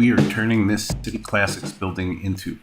We are turning this City Classics building into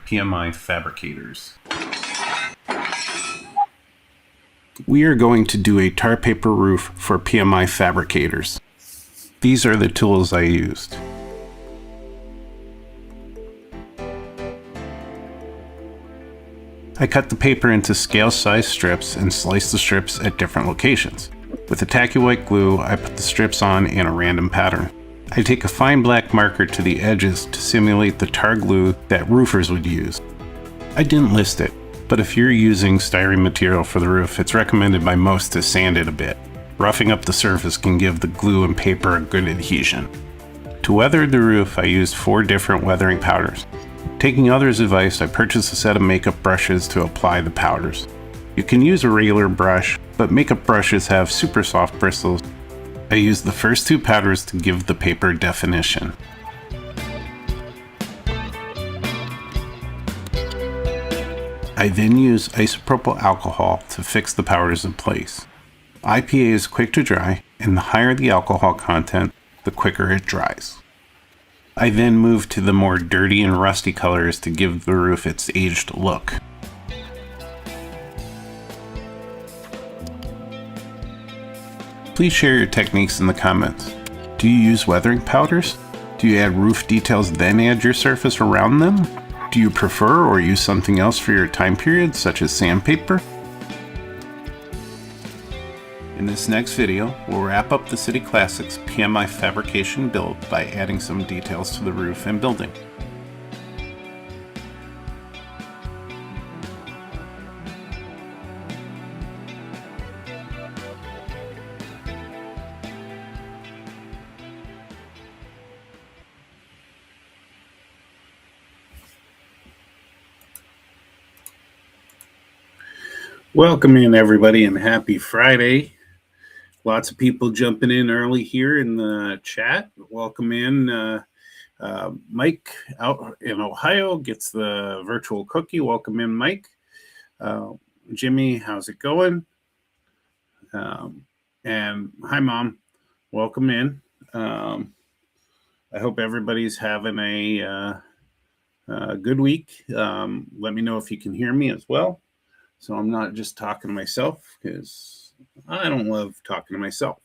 PMI fabricators. We are going to do a tar paper roof for PMI fabricators. These are the tools I used. I cut the paper into scale-size strips and sliced the strips at different locations. With a tacky white glue, I put the strips on in a random pattern. I take a fine black marker to the edges to simulate the tar glue that roofers would use. I didn't list it, but if you're using styrene material for the roof, it's recommended by most to sand it a bit. Roughing up the surface can give the glue and paper a good adhesion. To weather the roof, I used 4 different weathering powders. Taking others' advice, I purchased a set of makeup brushes to apply the powders. You can use a regular brush, but makeup brushes have super soft bristles. I used the first 2 powders to give the paper definition. I then use isopropyl alcohol to fix the powders in place. IPA is quick to dry, and the higher the alcohol content, the quicker it dries. I then move to the more dirty and rusty colors to give the roof its aged look. Please share your techniques in the comments. Do you use weathering powders? Do you add roof details then add your surface around them? Do you prefer or use something else for your time period, such as sandpaper? In this next video, we'll wrap up the City Classics PMI fabrication build by adding some details to the roof and building. Welcome in, everybody, and happy Friday. Lots of people jumping in early here in the chat. Welcome in. Mike out in Ohio gets the virtual cookie. Welcome in, Mike. Jimmy, how's it going? And hi, Mom. Welcome in. I hope everybody's having a good week. Let me know if you can hear me as well, so I'm not just talking to myself, because I don't love talking to myself.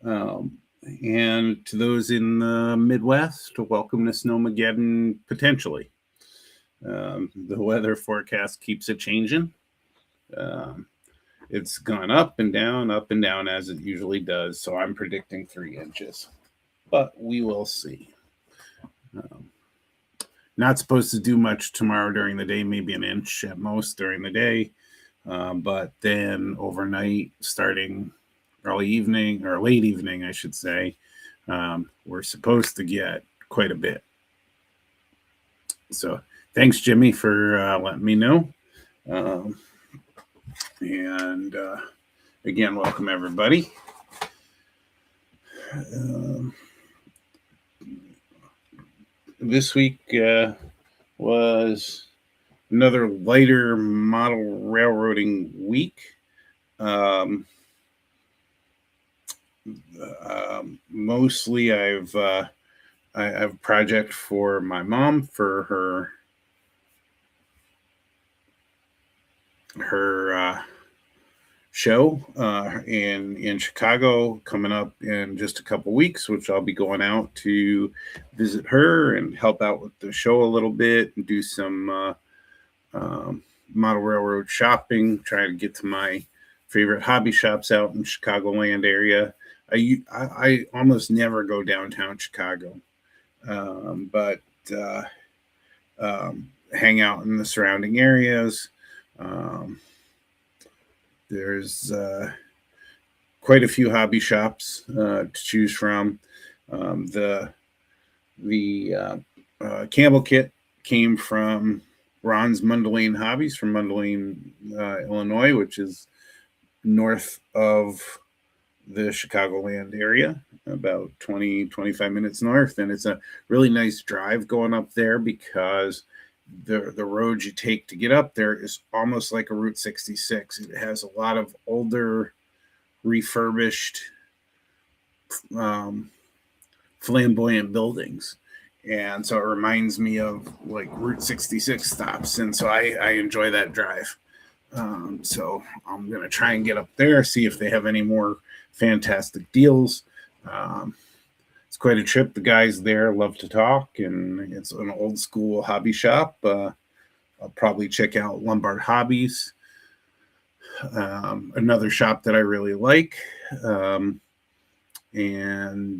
And to those in the Midwest, welcome to Snowmageddon, potentially. The weather forecast keeps it changing. It's gone up and down, as it usually does. So I'm predicting 3 inches, but we will see. Not supposed to do much tomorrow during the day, maybe an inch at most during the day. But then overnight, starting early evening or late evening, I should say, we're supposed to get quite a bit. So thanks, Jimmy, for letting me know. And again, welcome everybody. This week was another lighter model railroading week. Mostly I've I have a project for my mom for her show in Chicago coming up in just a couple weeks, which I'll be going out to visit her and help out with the show a little bit and do some model railroad shopping, trying to get to my favorite hobby shops out in Chicagoland area. I almost never go downtown Chicago, but hang out in the surrounding areas. There's quite a few hobby shops to choose from. The Campbell kit came from Ron's Mundelein Hobbies from Mundelein, Illinois, which is north of the Chicagoland area, about 20-25 minutes north. And it's a really nice drive going up there because the road you take to get up there is almost like a Route 66. It has a lot of older, refurbished, flamboyant buildings. And so it reminds me of like Route 66 stops. And so I enjoy that drive. So I'm going to try and get up there, see if they have any more fantastic deals. It's quite a trip. The guys there love to talk, and it's an old school hobby shop. I'll probably check out Lombard Hobbies, another shop that I really like, and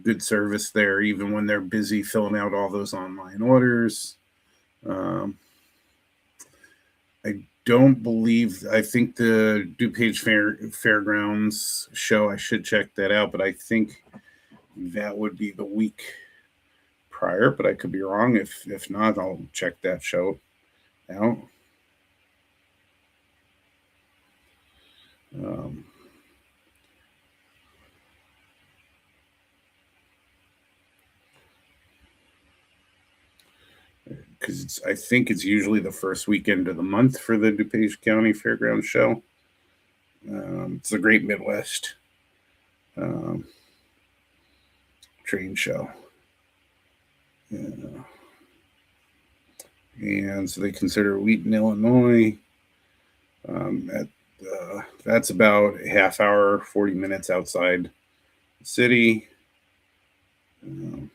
good service there, even when they're busy filling out all those online orders. I think the DuPage Fairgrounds show, I should check that out, but I think that would be the week prior, but I could be wrong. If not, I'll check that show out. Because I think it's usually the first weekend of the month for the DuPage County Fairgrounds show. It's a Great Midwest train show. And so they consider Wheaton, Illinois. That's about a half hour, 40 minutes outside the city. I'm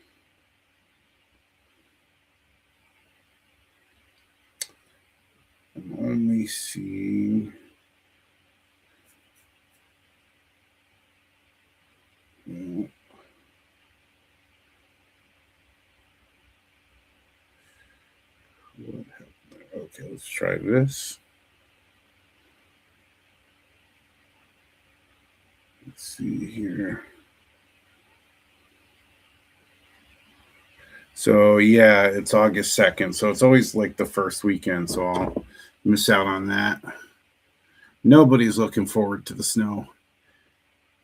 only seeing okay, let's try this. Let's see here. So yeah, it's August 2nd. So it's always like the first weekend. So I'll miss out on that. Nobody's looking forward to the snow.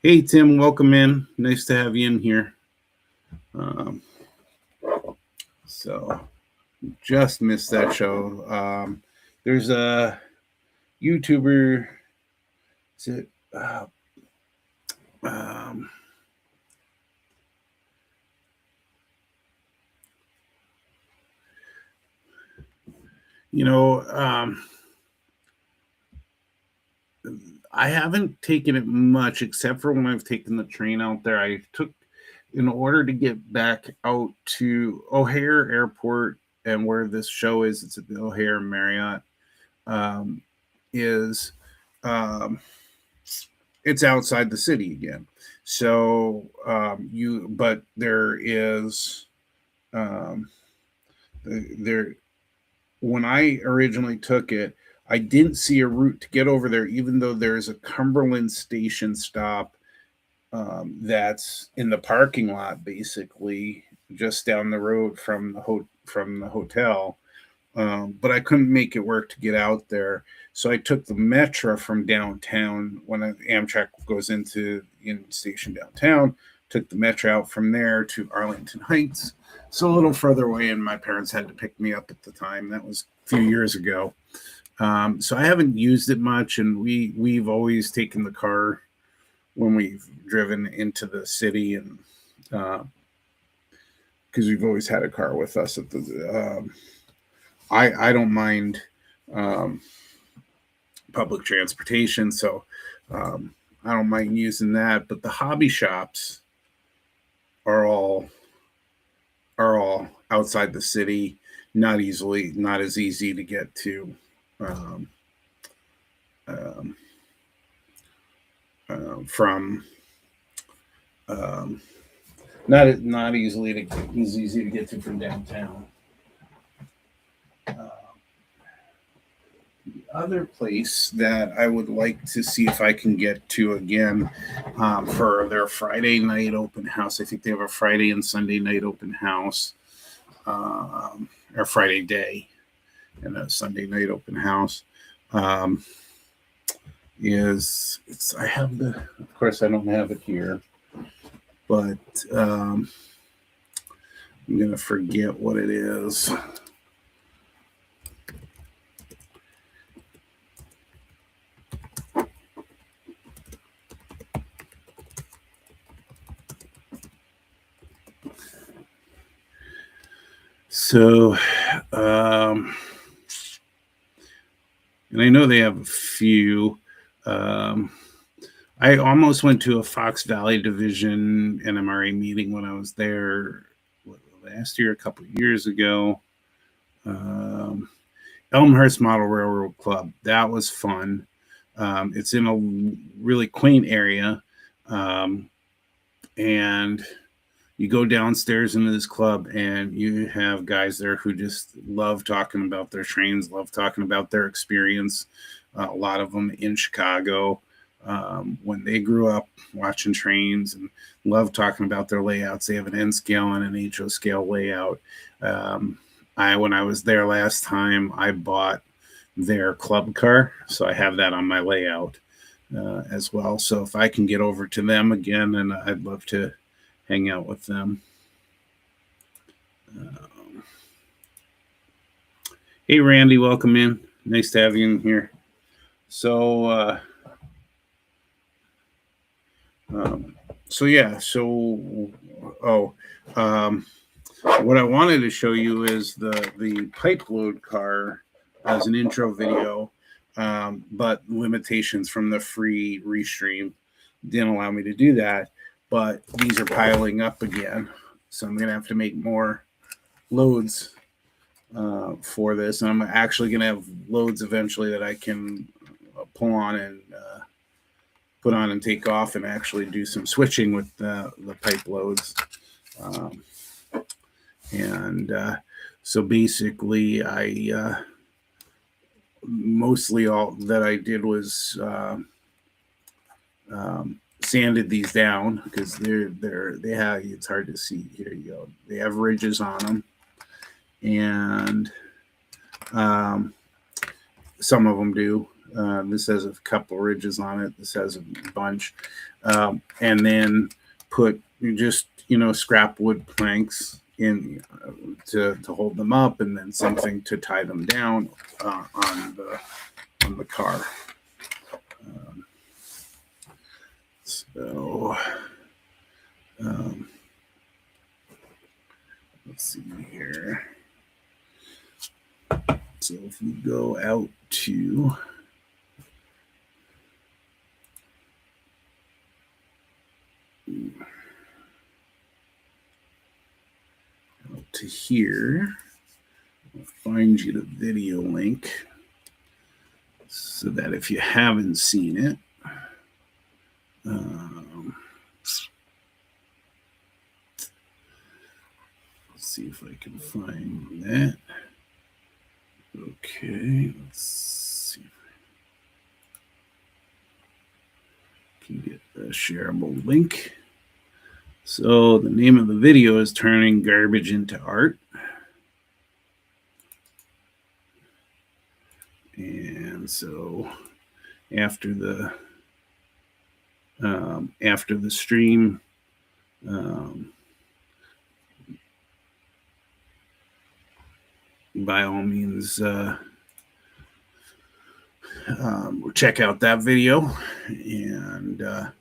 Hey, Tim, welcome in. Nice to have you in here. So just missed that show. There's a YouTuber. Is it? I haven't taken it much except for when I've taken the train out there. I took, in order to get back out to O'Hare Airport and where this show is, it's at the O'Hare Marriott, it's outside the city again. So but there is when I originally took it, I didn't see a route to get over there, even though there's a Cumberland Station stop that's in the parking lot, basically just down the road from the hotel. But I couldn't make it work to get out there, so I took the Metro from downtown. When Amtrak goes into station downtown, took the Metro out from there to Arlington Heights, so a little further away, and my parents had to pick me up at the time. That was a few years ago. So I haven't used it much, and we've always taken the car when we've driven into the city and because we've always had a car with us at the. I don't mind public transportation, so I don't mind using that. But the hobby shops are all outside the city, not as easy to get to. From not easy to get to from downtown. The other place that I would like to see if I can get to again for their Friday night open house. I think they have a Friday and Sunday night open house, or Friday day and a Sunday night open house. I have of course I don't have it here, but I'm gonna forget what it is. So, and I know they have a few. I almost went to a Fox Valley Division NMRA meeting when I was there last year, a couple of years ago. Elmhurst Model Railroad Club. That was fun. It's in a really quaint area. And you go downstairs into this club and you have guys there who just love talking about their trains, love talking about their experience. A lot of them in Chicago when they grew up watching trains, and love talking about their layouts. They have an N scale and an HO scale layout. When I was there last time, I bought their club car, so I have that on my layout as well. So if I can get over to them again, and I'd love to hang out with them. Hey, Randy, welcome in. Nice to have you in here. So, what I wanted to show you is the pipe load car as an intro video, but limitations from the free restream didn't allow me to do that. But these are piling up again, so I'm going to have to make more loads for this. And I'm actually going to have loads eventually that I can pull on and put on and take off and actually do some switching with the pipe loads. So basically, I mostly all that I did was sanded these down because they have, it's hard to see. Here you go. They have ridges on them, and some of them do. This has a couple ridges on it. This has a bunch, and then put just scrap wood planks in to hold them up, and then something to tie them down on the car. So let's see here. So if we go out to here, I'll find you the video link so that if you haven't seen it, let's see if I can find that. Okay, let's see if I can get a shareable link. So the name of the video is Turning Garbage into Art. And so after the stream, by all means, check out that video and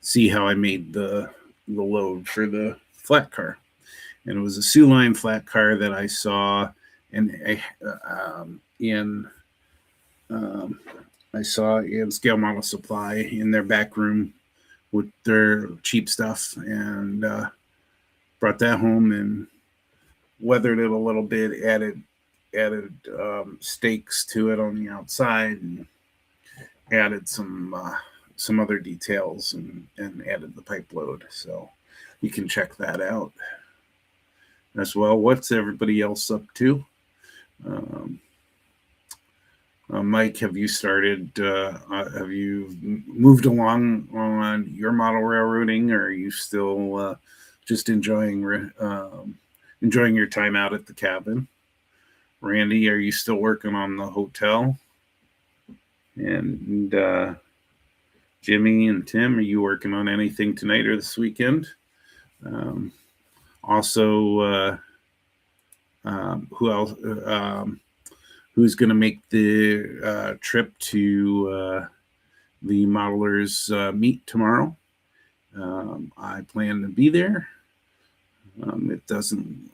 see how I made the load for the flat car. And it was a Sioux Line flat car that I saw in Scale Model Supply in their back room with their cheap stuff, and brought that home and weathered it a little bit, added stakes to it on the outside, and added some other details, and added the pipe load. So you can check that out as well. What's everybody else up to? Mike, have you started? Have you moved along on your model railroading, or are you still just enjoying your time out at the cabin? Randy, are you still working on the hotel? And Jimmy and Tim, are you working on anything tonight or this weekend? Also, who else? Who's going to make the trip to the modelers meet tomorrow? I plan to be there. It doesn't.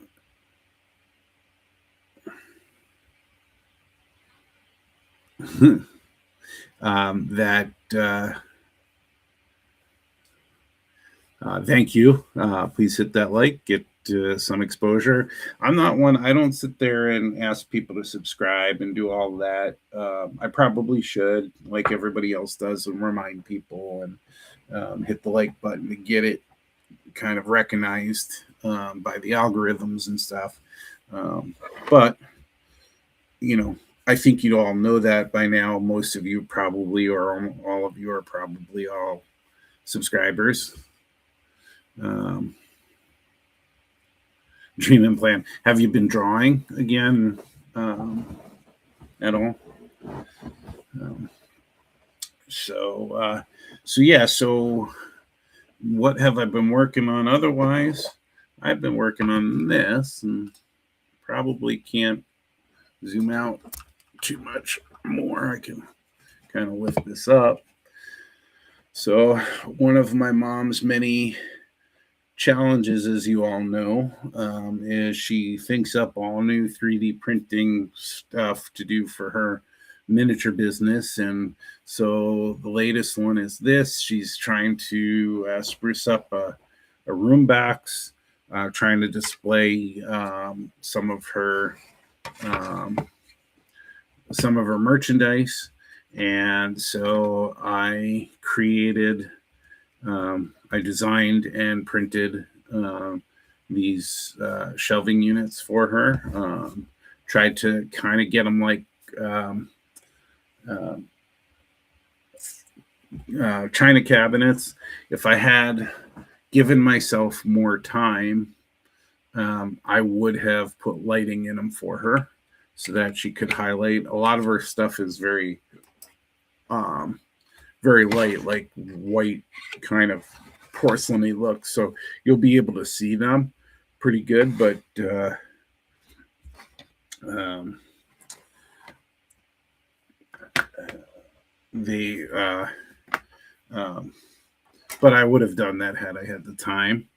Thank you. Please hit that like, get some exposure. I'm not one, I don't sit there and ask people to subscribe and do all that. I probably should, like everybody else does, and remind people and hit the like button to get it kind of recognized by the algorithms and stuff. But, I think you all know that by now. Most of you probably, or all of you are probably all subscribers. Dream and plan. Have you been drawing again at all? So what have I been working on otherwise? I've been working on this, and probably can't zoom out too much more. I can kind of lift this up. So one of my mom's many challenges, as you all know, is she thinks up all new 3D printing stuff to do for her miniature business. And so the latest one is this. She's trying to spruce up a room box, trying to display some of her merchandise. And so I created, I designed and printed these shelving units for her. Tried to kind of get them like China cabinets. If I had given myself more time, I would have put lighting in them for her so that she could highlight. A lot of her stuff is very light, like white kind of porcelain-y look. So you'll be able to see them pretty good, but but I would have done that had I had the time.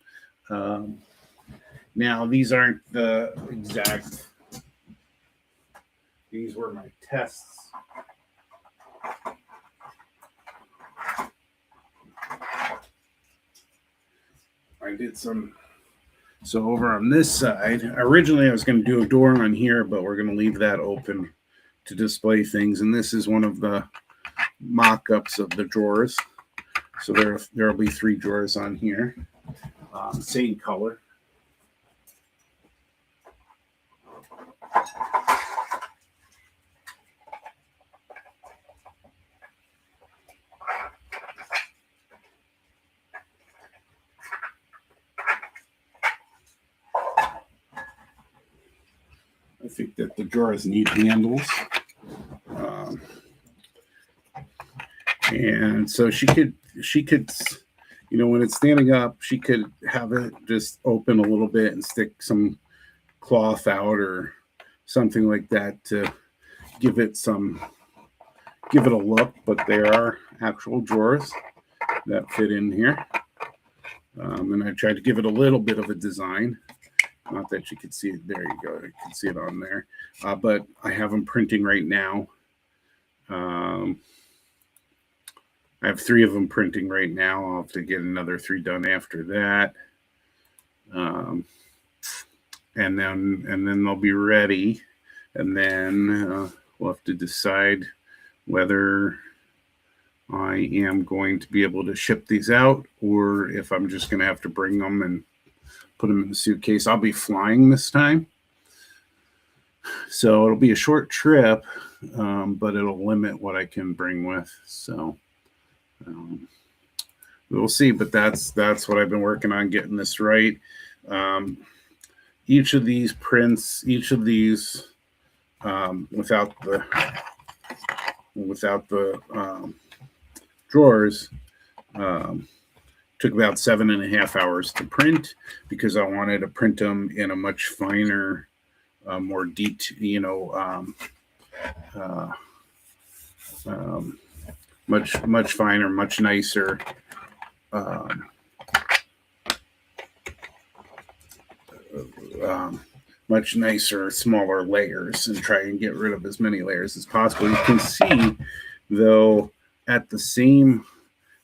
Now, these aren't the exact, these were my tests. I did some, so over on this side, originally I was going to do a door on here, but we're going to leave that open to display things. And this is one of the mock-ups of the drawers. So there'll be 3 drawers on here, same color. I think that the drawers need handles. And so she could, when it's standing up, she could have it just open a little bit and stick some cloth out or something like that to give it a look. But there are actual drawers that fit in here. And I tried to give it a little bit of a design. Not that you could see it. There you go. You can see it on there. But I have them printing right now. I have 3 of them printing right now. I'll have to get another 3 done after that. And then they'll be ready. And then we'll have to decide whether I am going to be able to ship these out or if I'm just going to have to bring them and put them in the suitcase. I'll be flying this time. So it'll be a short trip, but it'll limit what I can bring with. So we'll see, but that's what I've been working on, getting this right. Each of these prints, without the drawers, took about 7.5 hours to print because I wanted to print them in a much finer, more detailed, much finer, much nicer. Much nicer, smaller layers, and try and get rid of as many layers as possible. You can see, though, at the same,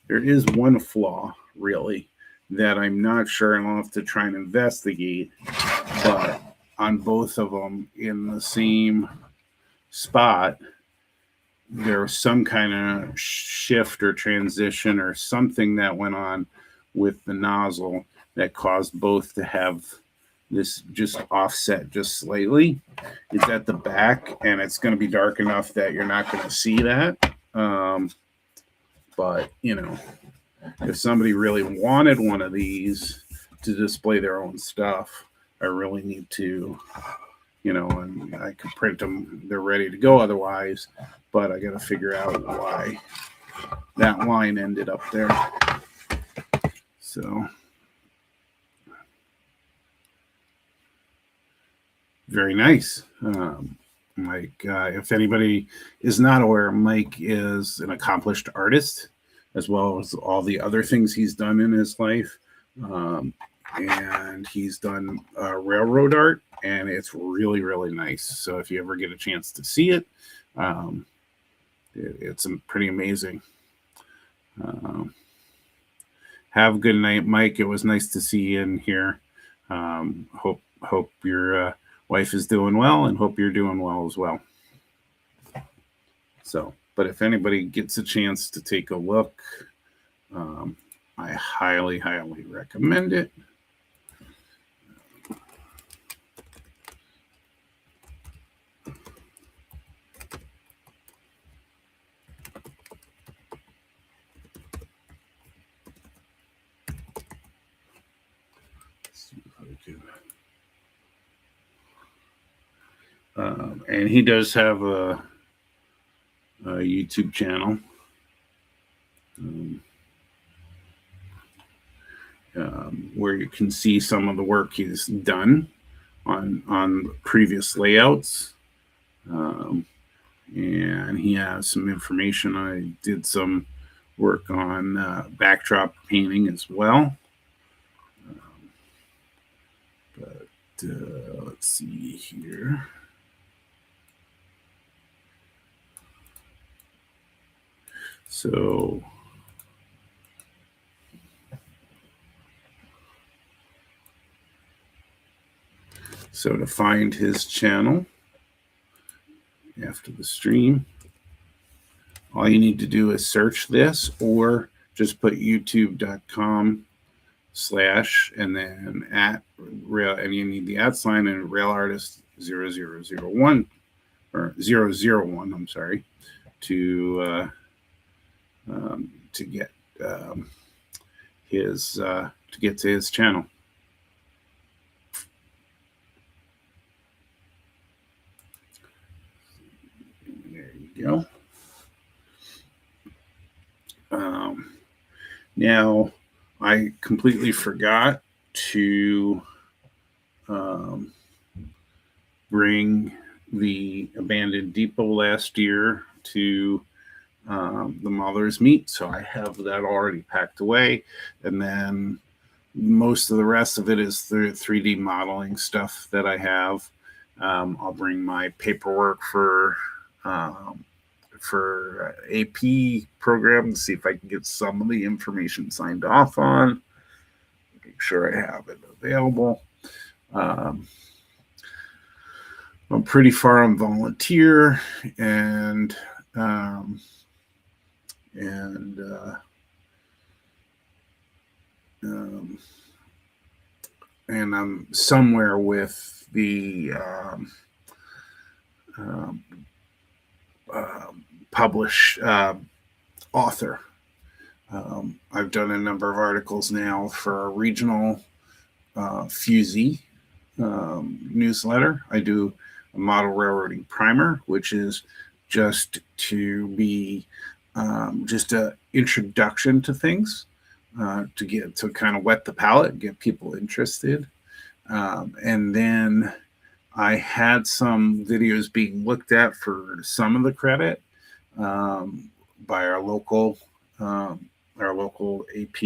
there is one flaw, really, that I'm not sure, and I'll have to try and investigate, but on both of them in the same spot, there's some kind of shift or transition or something that went on with the nozzle that caused both to have this just offset just slightly. It's at the back, and it's going to be dark enough that you're not going to see that. But, if somebody really wanted one of these to display their own stuff, I really need to, and I could print them. They're ready to go otherwise, but I got to figure out why that line ended up there. So very nice. Mike, if anybody is not aware, Mike is an accomplished artist, as well as all the other things he's done in his life. And he's done railroad art, and it's really, really nice. So if you ever get a chance to see it, it's pretty amazing. Have a good night, Mike. It was nice to see you in here. Hope your wife is doing well, and hope you're doing well as well. So, but if anybody gets a chance to take a look, I highly, highly recommend it. And he does have a YouTube channel. Where you can see some of the work he's done on previous layouts. And he has some information. I did some work on backdrop painting as well. But let's see here. So to find his channel after the stream, all you need to do is search this, or just put youtube.com/ and then @rail, and you need the @ and rail artist 0001 or 001. I'm sorry, to get to get to his channel. There you go. Now, I completely forgot to bring the abandoned depot last year to the mother's meet, so I have that already packed away. And then most of the rest of it is the 3D modeling stuff that I have. I'll bring my paperwork for AP program to see if I can get some of the information signed off on. Make sure I have it available. I'm pretty far on volunteer, and I'm somewhere with the published author. I've done a number of articles now for a regional Fusey newsletter. I do a model railroading primer, which is just to be just an introduction to things, to kind of wet the palate, get people interested. And then I had some videos being looked at for some of the credit by our local AP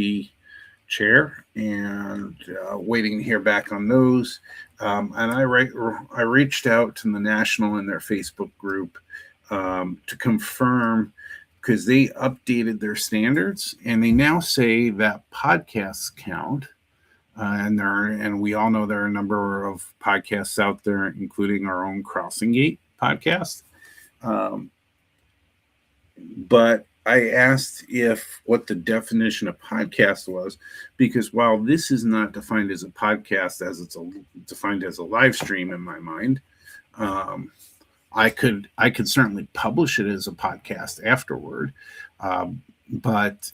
chair, and waiting to hear back on those. And I reached out to the national in their Facebook group to confirm, because they updated their standards and they now say that podcasts count. And we all know there are a number of podcasts out there, including our own Crossing Gate podcast. But I asked what the definition of podcast was, because while this is not defined as a podcast, as it's defined as a live stream in my mind, I could certainly publish it as a podcast afterward. But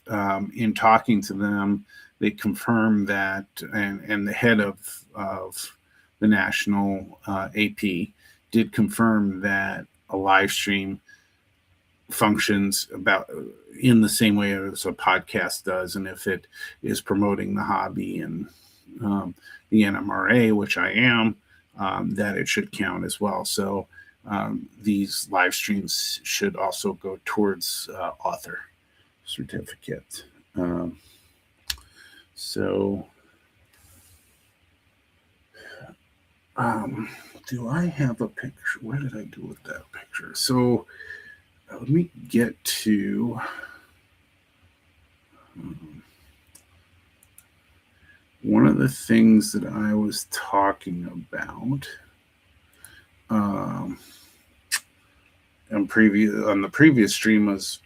in talking to them, they confirmed that, and the head of the national AP did confirm that a live stream functions about in the same way as a podcast does, and if it is promoting the hobby and the NMRA, which I am, that it should count as well. So these live streams should also go towards author certificate. Do I have a picture? What did I do with that picture? So let me get to one of the things that I was talking about on the previous stream was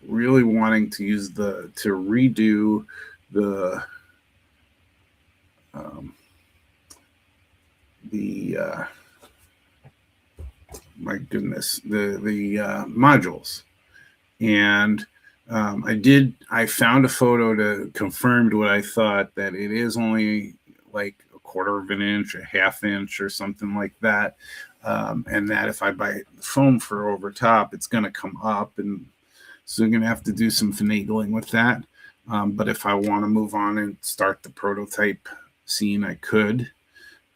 really wanting to use to redo the my goodness, the modules. And I found a photo to confirm what I thought, that it is only like a quarter of an inch, a half inch or something like that. And that if I buy foam for over top, it's going to come up. And so I'm going to have to do some finagling with that. But if I want to move on and start the prototype scene, I could.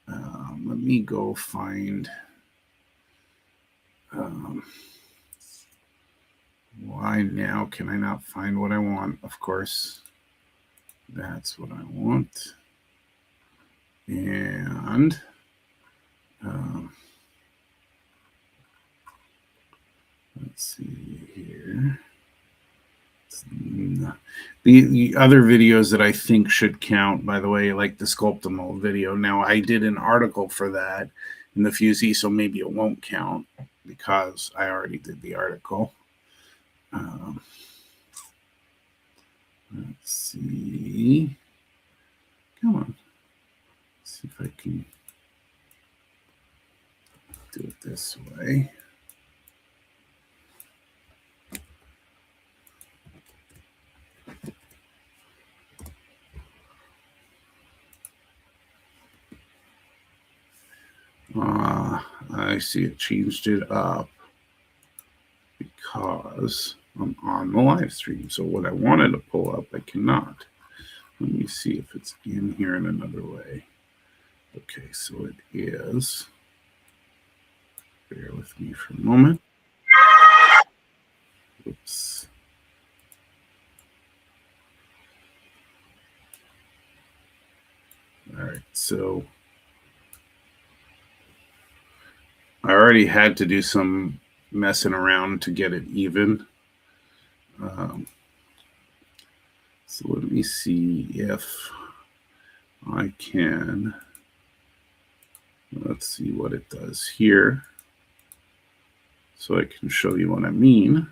Let me go find... why now can I not find what I want? Of course, that's what I want. And let's see here. The other videos that I think should count, by the way, like the sculpt and mold video. Now, I did an article for that in the Fusey, so maybe it won't count because I already did the article. Let's see. Come on. Let's see if I can do it this way. I see it changed it up because I'm on the live stream. So what I wanted to pull up, I cannot. Let me see if it's in here in another way. Okay, so it is. Bear with me for a moment. Oops. So I already had to do some messing around to get it even. So let me see if I can, let's see what it does here. So I can show you what I mean.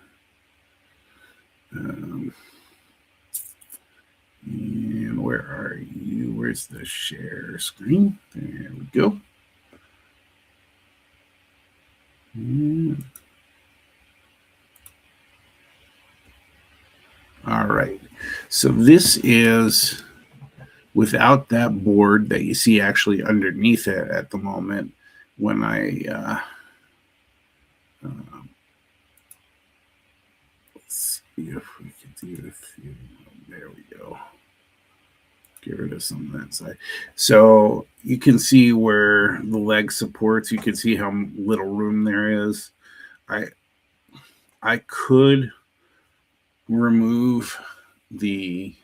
And where are you? Where's the share screen? There we go. And all right. So this is without that board that you see actually underneath it at the moment. When I let's see if we can do a few. There we go. Get rid of some of that side. So you can see where the leg supports. You can see how little room there is. I could remove the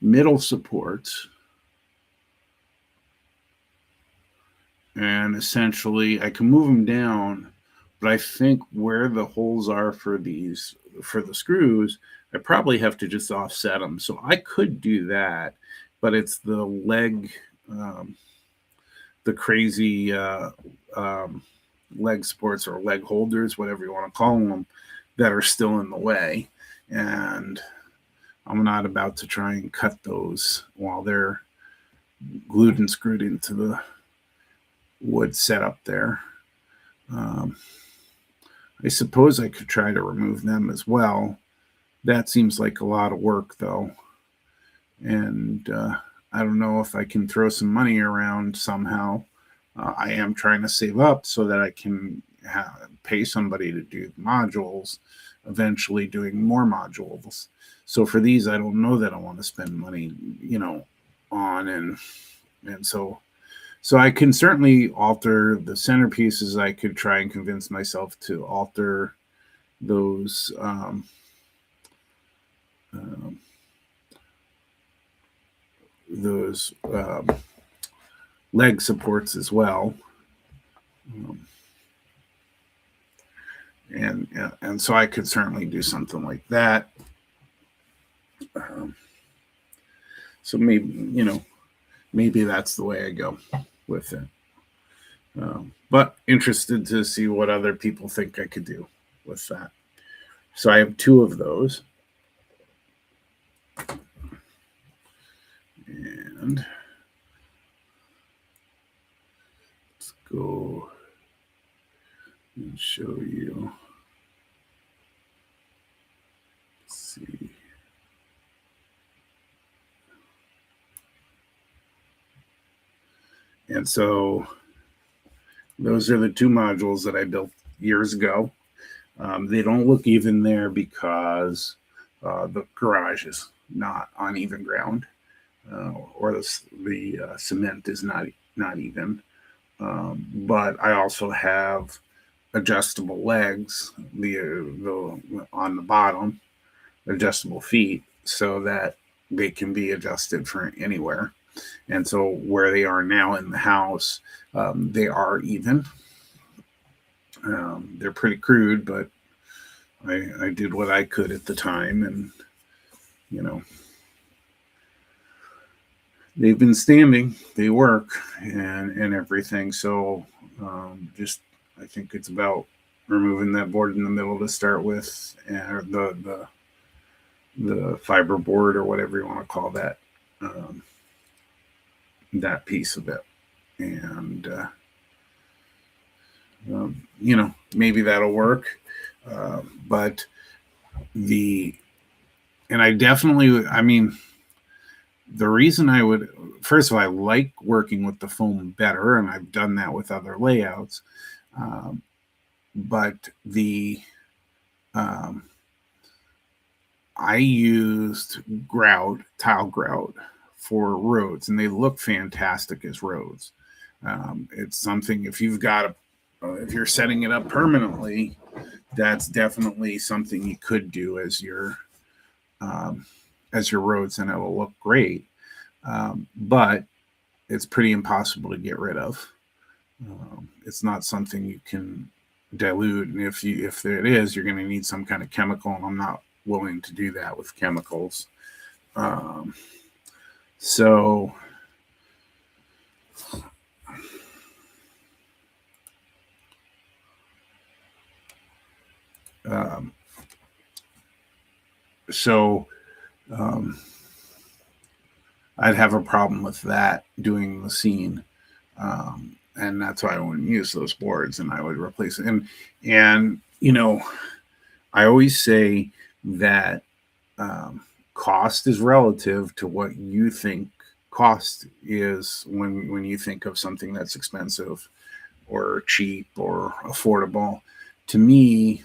middle supports, and essentially I can move them down, but I think where the holes are for the screws, I probably have to just offset them. So I could do that, but it's the leg, the crazy leg supports or leg holders, whatever you want to call them, that are still in the way. And I'm not about to try and cut those while they're glued and screwed into the wood setup there. I suppose I could try to remove them as well. That seems like a lot of work, though. And I don't know if I can throw some money around somehow. I am trying to save up so that I can pay somebody to do modules, eventually doing more modules. So for these, I don't know that I want to spend money, on. And so I can certainly alter the centerpieces. I could try and convince myself to alter those leg supports as well. And so I could certainly do something like that. So maybe that's the way I go with it. But interested to see what other people think I could do with that. So I have 2 of those. And let's go and show you. Let's see. And so those are the 2 modules that I built years ago. They don't look even there because the garage is not on even ground, or the cement is not even. But I also have adjustable legs, the on the bottom, adjustable feet, so that they can be adjusted for anywhere. And so where they are now in the house, they are even. They're pretty crude, but I did what I could at the time, and they've been standing. They work and everything. So just I think it's about removing that board in the middle to start with, and the fiber board or whatever you want to call that. That piece of it, and maybe that'll work. But I definitely, the reason I would, first of all, I like working with the foam better, and I've done that with other layouts. But I used tile grout for roads, and they look fantastic as roads. It's something, if you're setting it up permanently, that's definitely something you could do as your roads, and it will look great. But it's pretty impossible to get rid of. It's not something you can dilute, and if it is, you're going to need some kind of chemical, and I'm not willing to do that with chemicals. So I'd have a problem with that doing the scene. And that's why I wouldn't use those boards, and I would replace it. And I always say that cost is relative to what you think cost is when you think of something that's expensive or cheap or affordable. To me,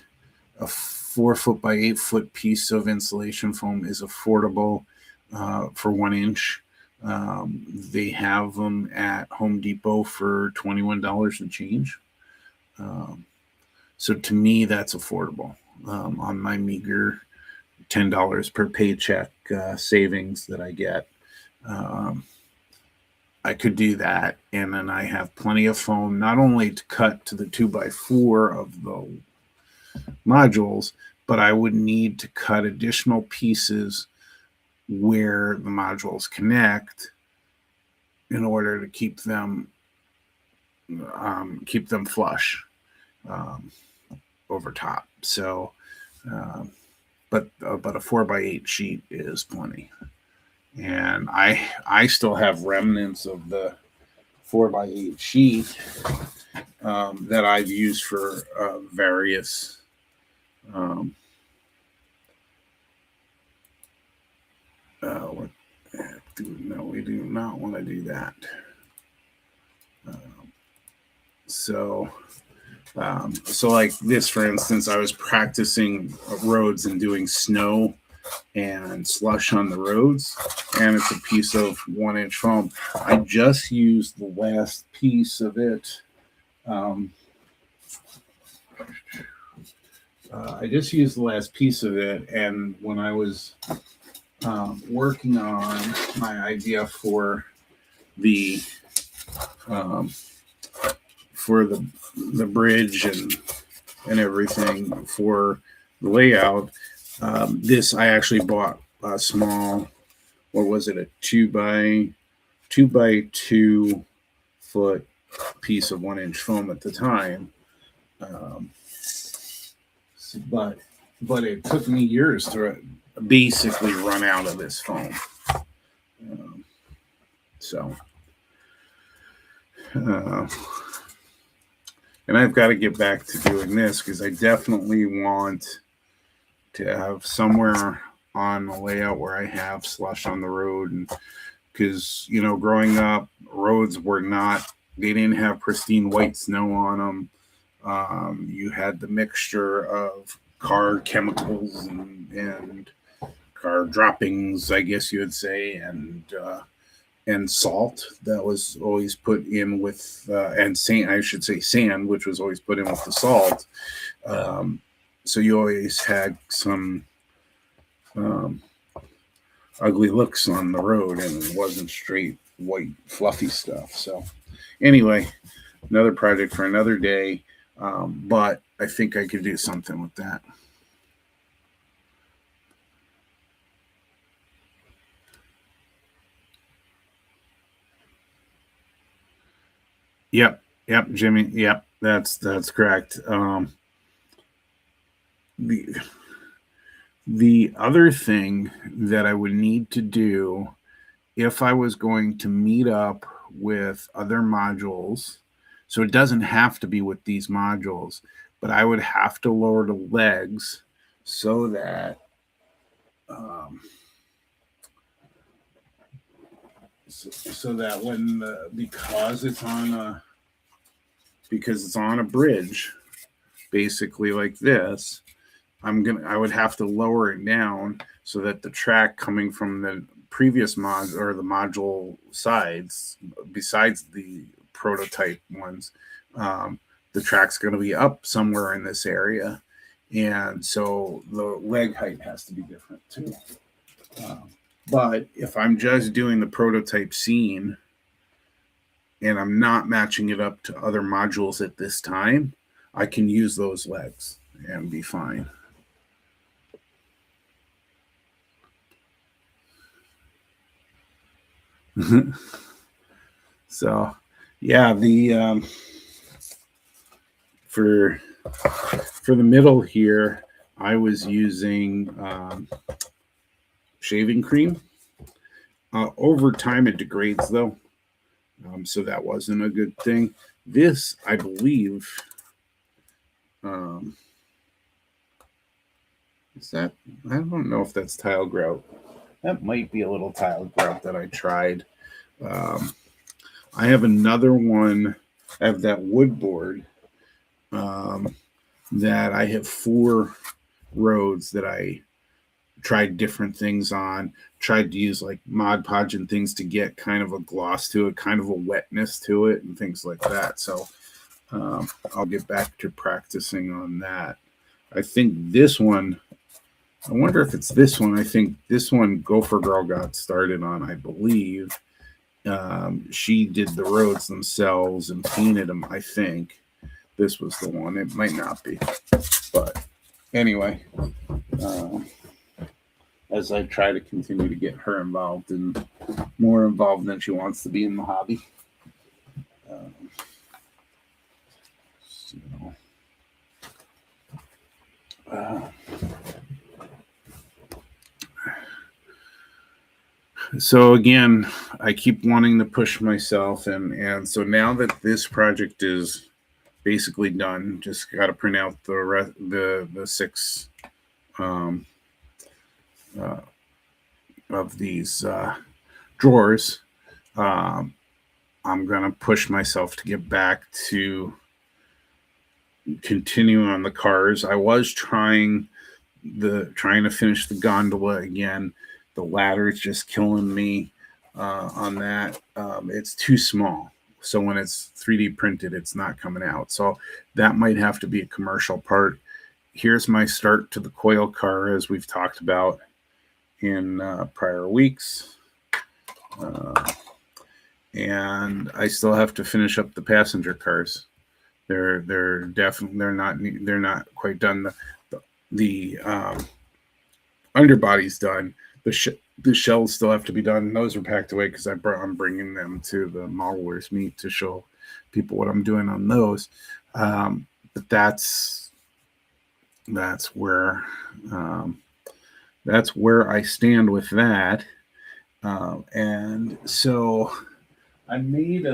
a 4 foot by 8 foot piece of insulation foam is affordable for 1 inch. They have them at Home Depot for $21 and change. So to me, that's affordable. On my meager $10 per paycheck savings that I get, I could do that, and then I have plenty of foam, not only to cut to the 2x4 of the modules, but I would need to cut additional pieces where the modules connect in order to keep them flush over top. So, but a 4x8 sheet is plenty, and I still have remnants of the 4x8 sheet that I've used for various. No, we do not want to do that. So like this, for instance, I was practicing roads and doing snow and slush on the roads, and it's a piece of 1 inch foam. I just used the last piece of it. And when I was working on my idea for the bridge and everything for the layout, this I actually bought a small, what was it, a 2x2 foot piece of 1 inch foam at the time. But it took me years to basically run out of this foam. And I've got to get back to doing this, because I definitely want to have somewhere on the layout where I have slush on the road. And because, growing up, roads they didn't have pristine white snow on them. You had the mixture of car chemicals and car droppings, I guess you would say, and salt that was always put in with, and sand, which was always put in with the salt. So you always had some ugly looks on the road, and it wasn't straight white fluffy stuff. So anyway, another project for another day, but I think I could do something with that. Yep, Jimmy. Yep, that's correct. The other thing that I would need to do if I was going to meet up with other modules, so it doesn't have to be with these modules, but I would have to lower the legs so that because it's on a bridge, basically like this, I would have to lower it down so that the track coming from the previous mod or the module sides, besides the prototype ones, the track's going to be up somewhere in this area, and so the leg height has to be different too. But if I'm just doing the prototype scene, and I'm not matching it up to other modules at this time, I can use those legs and be fine. So, yeah, the for the middle here, I was using shaving cream. Over time, it degrades though, so that wasn't a good thing. This, I believe, is that? I don't know if that's tile grout. That might be a little tile grout that I tried. I have another one. I have that wood board that I have 4 roads that I tried different things on. Tried to use like Mod Podge and things to get kind of a gloss to it, kind of a wetness to it, and things like that. So I'll get back to practicing on that. I think this one, I wonder if it's this one. I think this one Gopher Girl got started on, I believe. She did the roads themselves and painted them, I think. This was the one. It might not be. But anyway, as I try to continue to get her involved and more involved than she wants to be in the hobby. So again, I keep wanting to push myself, and so now that this project is basically done, just got to print out the 6 of these drawers. I'm gonna push myself to get back to continuing on the cars. I was trying to finish the gondola again. The ladder is just killing me on that. It's too small. So when it's 3D printed, it's not coming out. So that might have to be a commercial part. Here's my start to the coil car, as we've talked about in prior weeks. And I still have to finish up the passenger cars. They're not quite done. The underbody's done. The shells still have to be done. Those are packed away because I'm bringing them to the Modelers meet to show people what I'm doing on those. But that's where I stand with that. And so I made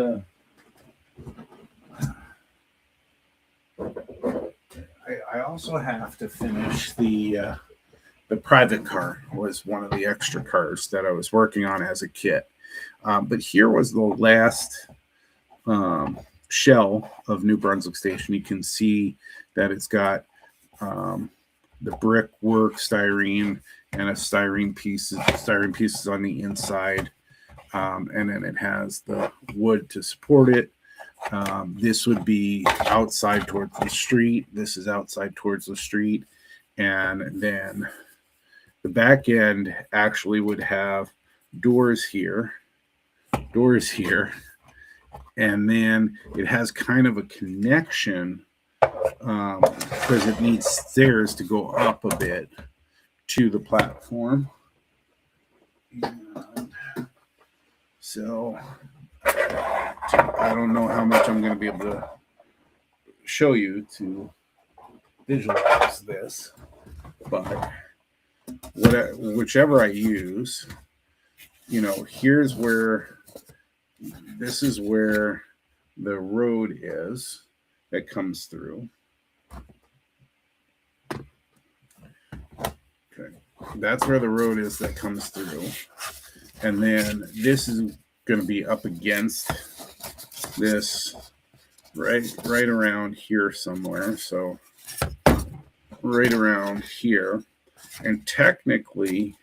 I also have to finish the private car. Was one of the extra cars that I was working on as a kit. But here was the last shell of New Brunswick Station. You can see that it's got the brickwork styrene and styrene pieces on the inside. And then it has the wood to support it. This would be outside towards the street. This is outside towards the street. And then the back end actually would have doors here, and then it has kind of a connection because it needs stairs to go up a bit to the platform. And so I don't know how much I'm going to be able to show you to visualize this, but whichever I use, here's where, this is where the road is that comes through. Okay, that's where the road is that comes through. And then this is going to be up against this right around here somewhere. So right around here. And technically,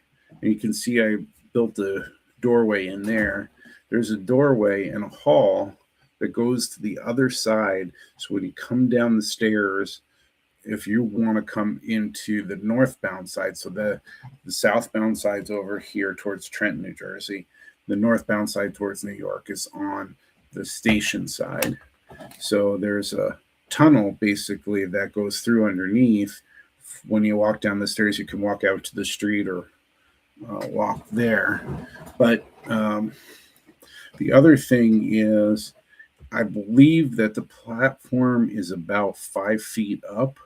you can see I built a doorway in there. There's a doorway and a hall that goes to the other side. So when you come down the stairs, if you want to come into the northbound side, so the southbound side's over here towards Trenton, New Jersey. The northbound side towards New York is on the station side. So there's a tunnel basically that goes through underneath. When you walk down the stairs, you can walk out to the street or walk there. But the other thing is, I believe that the platform is about 5 feet up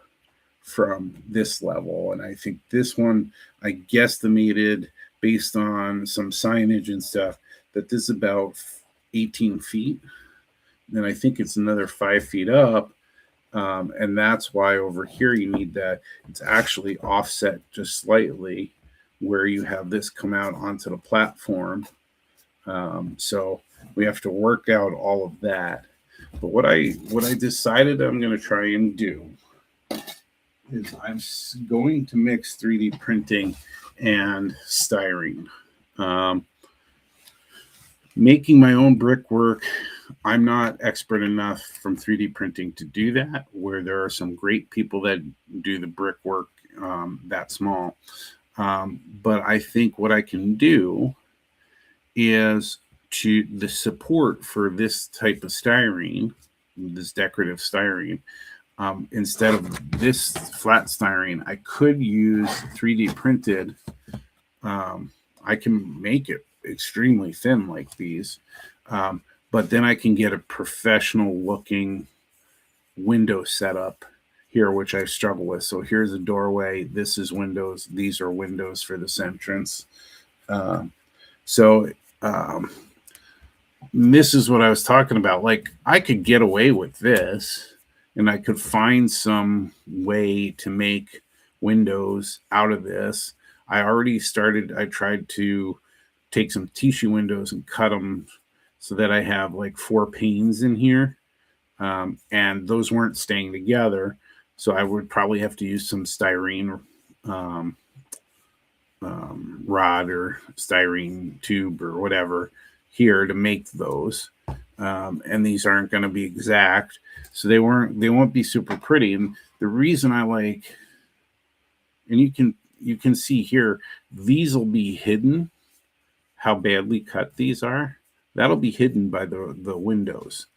from this level. And I think this one, I guesstimated based on some signage and stuff, that this is about 18 feet. Then I think it's another 5 feet up. And that's why over here you need that. It's actually offset just slightly where you have this come out onto the platform. So we have to work out all of that. But what I decided I'm going to try and do is I'm going to mix 3D printing and styrene. Making my own brickwork, I'm not expert enough from 3D printing to do that, where there are some great people that do the brickwork that small. But I think what I can do is the support for this type of styrene, this decorative styrene, instead of this flat styrene, I could use 3D printed. I can make it extremely thin like these, but then I can get a professional looking window setup here, which I struggle with. So here's a doorway. This is windows. These are windows for this entrance. This is what I was talking about. Like, I could get away with this, and I could find some way to make windows out of this. I tried to take some tissue windows and cut them so that I have like 4 panes in here. And those weren't staying together. So I would probably have to use some styrene rod or styrene tube or whatever here to make those. And these aren't going to be exact. So they won't be super pretty. And the reason I like, and you can see here, these will be hidden, how badly cut these are. That'll be hidden by the windows,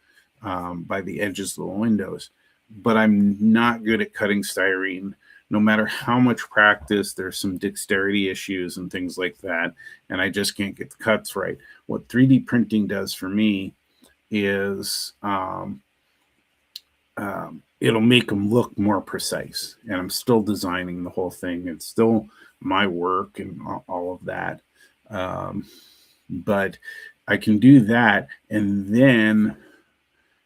by the edges of the windows. But I'm not good at cutting styrene. No matter how much practice, there's some dexterity issues and things like that, and I just can't get the cuts right. What 3D printing does for me is it'll make them look more precise, and I'm still designing the whole thing. It's still my work and all of that, but I can do that, and then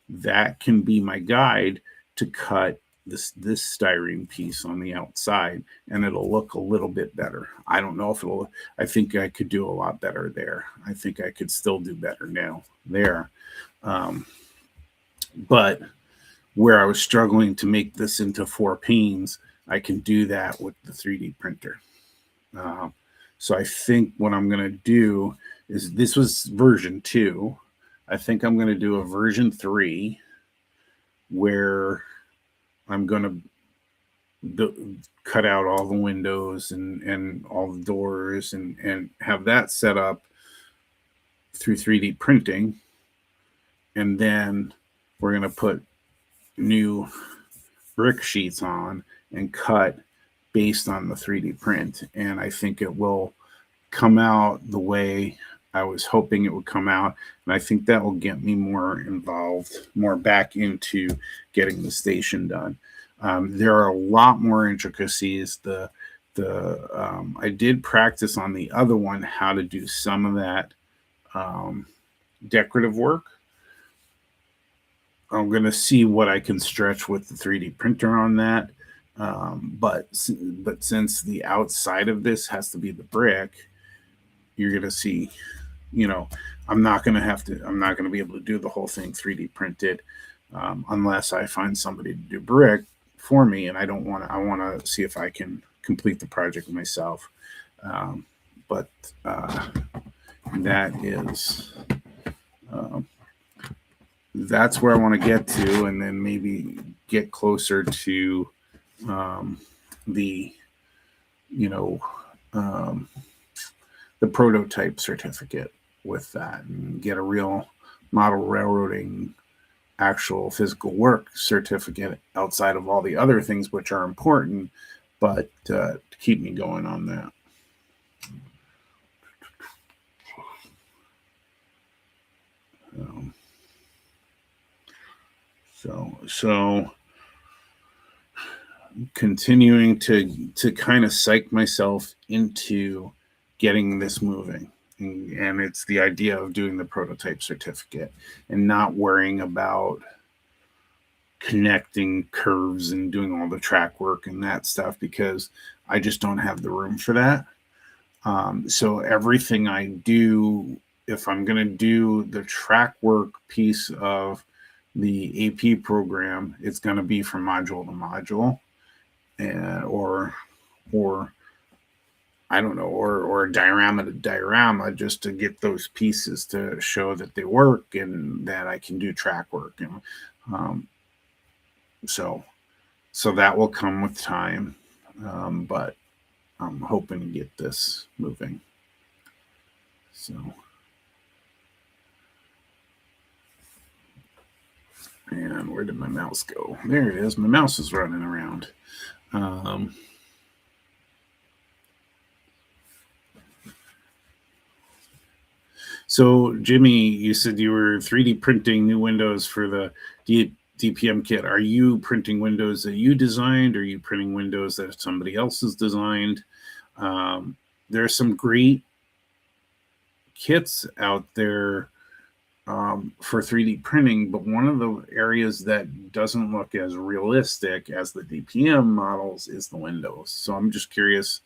that can be my guide to cut this styrene piece on the outside, and it'll look a little bit better. I don't know if I think I could do a lot better there. I think I could still do better now there. But where I was struggling to make this into 4 panes, I can do that with the 3D printer. So I think what I'm going to do is, this was version 2. I think I'm going to do a version 3 where I'm going to cut out all the windows and all the doors and have that set up through 3D printing. And then we're going to put new brick sheets on and cut based on the 3D print. And I think it will come out the way I was hoping it would come out. And I think that will get me more involved, more back into getting the station done. There are a lot more intricacies. I did practice on the other one how to do some of that decorative work. I'm going to see what I can stretch with the 3D printer on that. But since the outside of this has to be the brick, you're going to see, I'm not going to be able to do the whole thing 3D printed unless I find somebody to do brick for me. And I want to see if I can complete the project myself. But that is, that's where I want to get to, and then maybe get closer to the prototype certificate with that, and get a real model railroading actual physical work certificate outside of all the other things which are important, but to keep me going on that. So continuing to kind of psych myself into getting this moving. And it's the idea of doing the prototype certificate and not worrying about connecting curves and doing all the track work and that stuff, because I just don't have the room for that. So everything I do, if I'm going to do the track work piece of the AP program, it's going to be from module to module, and or I don't know, or diorama to diorama, just to get those pieces to show that they work and that I can do track work. And so that will come with time, but I'm hoping to get this moving. So, and where did my mouse go? There it is. My mouse is running around. So, Jimmy, you said you were 3D printing new windows for the DPM kit. Are you printing windows that you designed, or are you printing windows that somebody else has designed? There's some great kits out there for 3D printing, but one of the areas that doesn't look as realistic as the DPM models is the windows. So I'm just curious.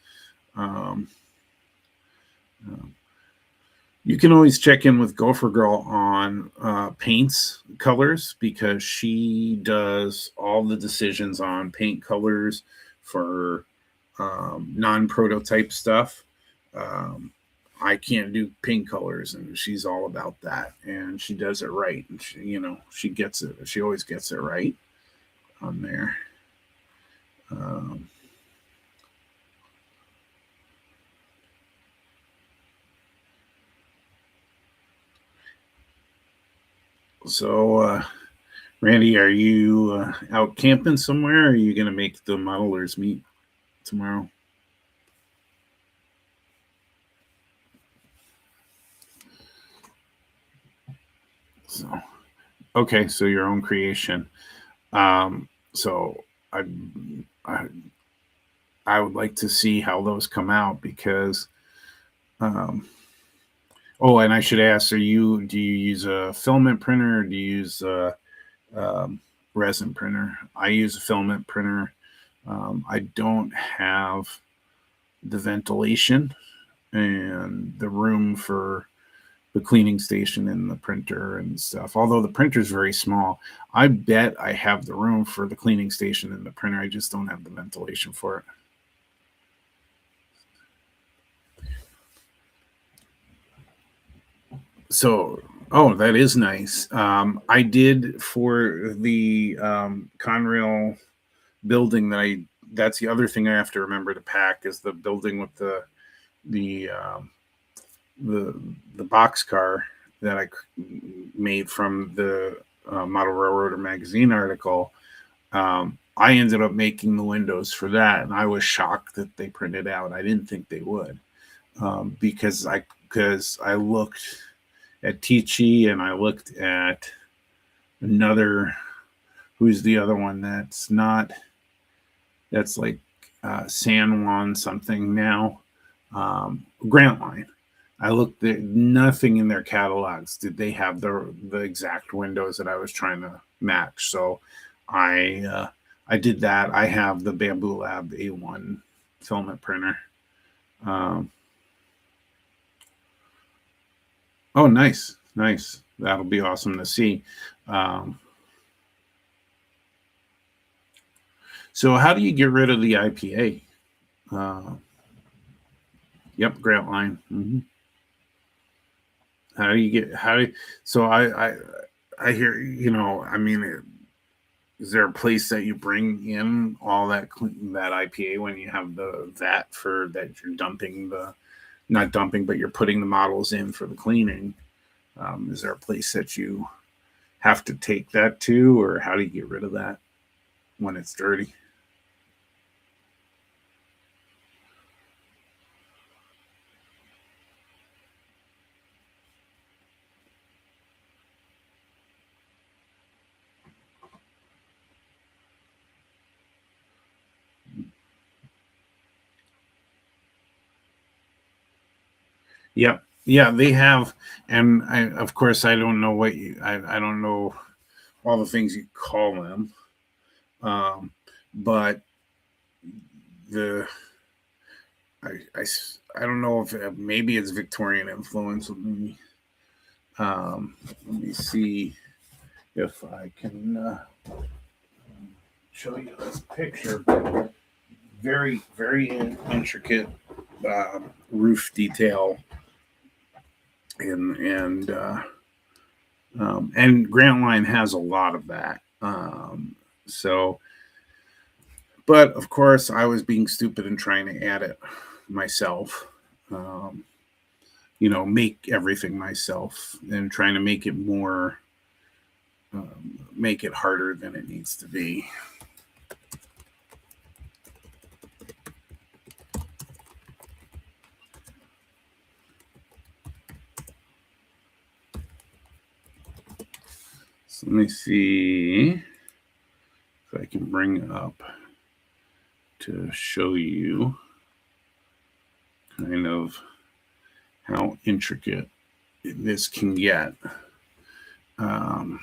You can always check in with Gopher Girl on paints colors, because she does all the decisions on paint colors for non-prototype stuff. I can't do paint colors, and she's all about that, and she does it right. And she gets it. She always gets it right on there. So, Randy, are you out camping somewhere? Or are you going to make the modelers meet tomorrow? So, okay, so your own creation. So I would like to see how those come out, because oh, and I should ask, do you use a filament printer, or do you use a resin printer? I use a filament printer. I don't have the ventilation and the room for the cleaning station and the printer and stuff. Although the printer is very small, I bet I have the room for the cleaning station and the printer. I just don't have the ventilation for it. So, oh, that is nice. I did for the Conrail building that's the other thing I have to remember to pack, is the building with the box car that I made from the Model Railroader magazine article. I ended up making the windows for that, and I was shocked that they printed out. I didn't think they would, because I looked at Tichy, and I looked at another, who's the other one that's like San Juan something now, Grantline. I looked at nothing in their catalogs did they have the exact windows that I was trying to match. So I did that. I have the Bamboo Lab A1 filament printer. Oh, nice. That'll be awesome to see. So how do you get rid of the IPA? Yep, Grantline. Mm-hmm. So I hear, I mean, is there a place that you bring in all that IPA when you have the vat for that you're not dumping, but you're putting the models in for the cleaning? Is there a place that you have to take that to, or how do you get rid of that when it's dirty? Yep. Yeah, they have, and of course, I don't know I don't know all the things you call them, but the I don't know if maybe it's Victorian influence. Let me see if I can show you this picture. Very, very intricate roof detail, and Grant Line has a lot of that. So, but of course, I was being stupid and trying to add it myself. Make everything myself and trying to make it more, make it harder than it needs to be. So let me see if I can bring up to show you kind of how intricate this can get. And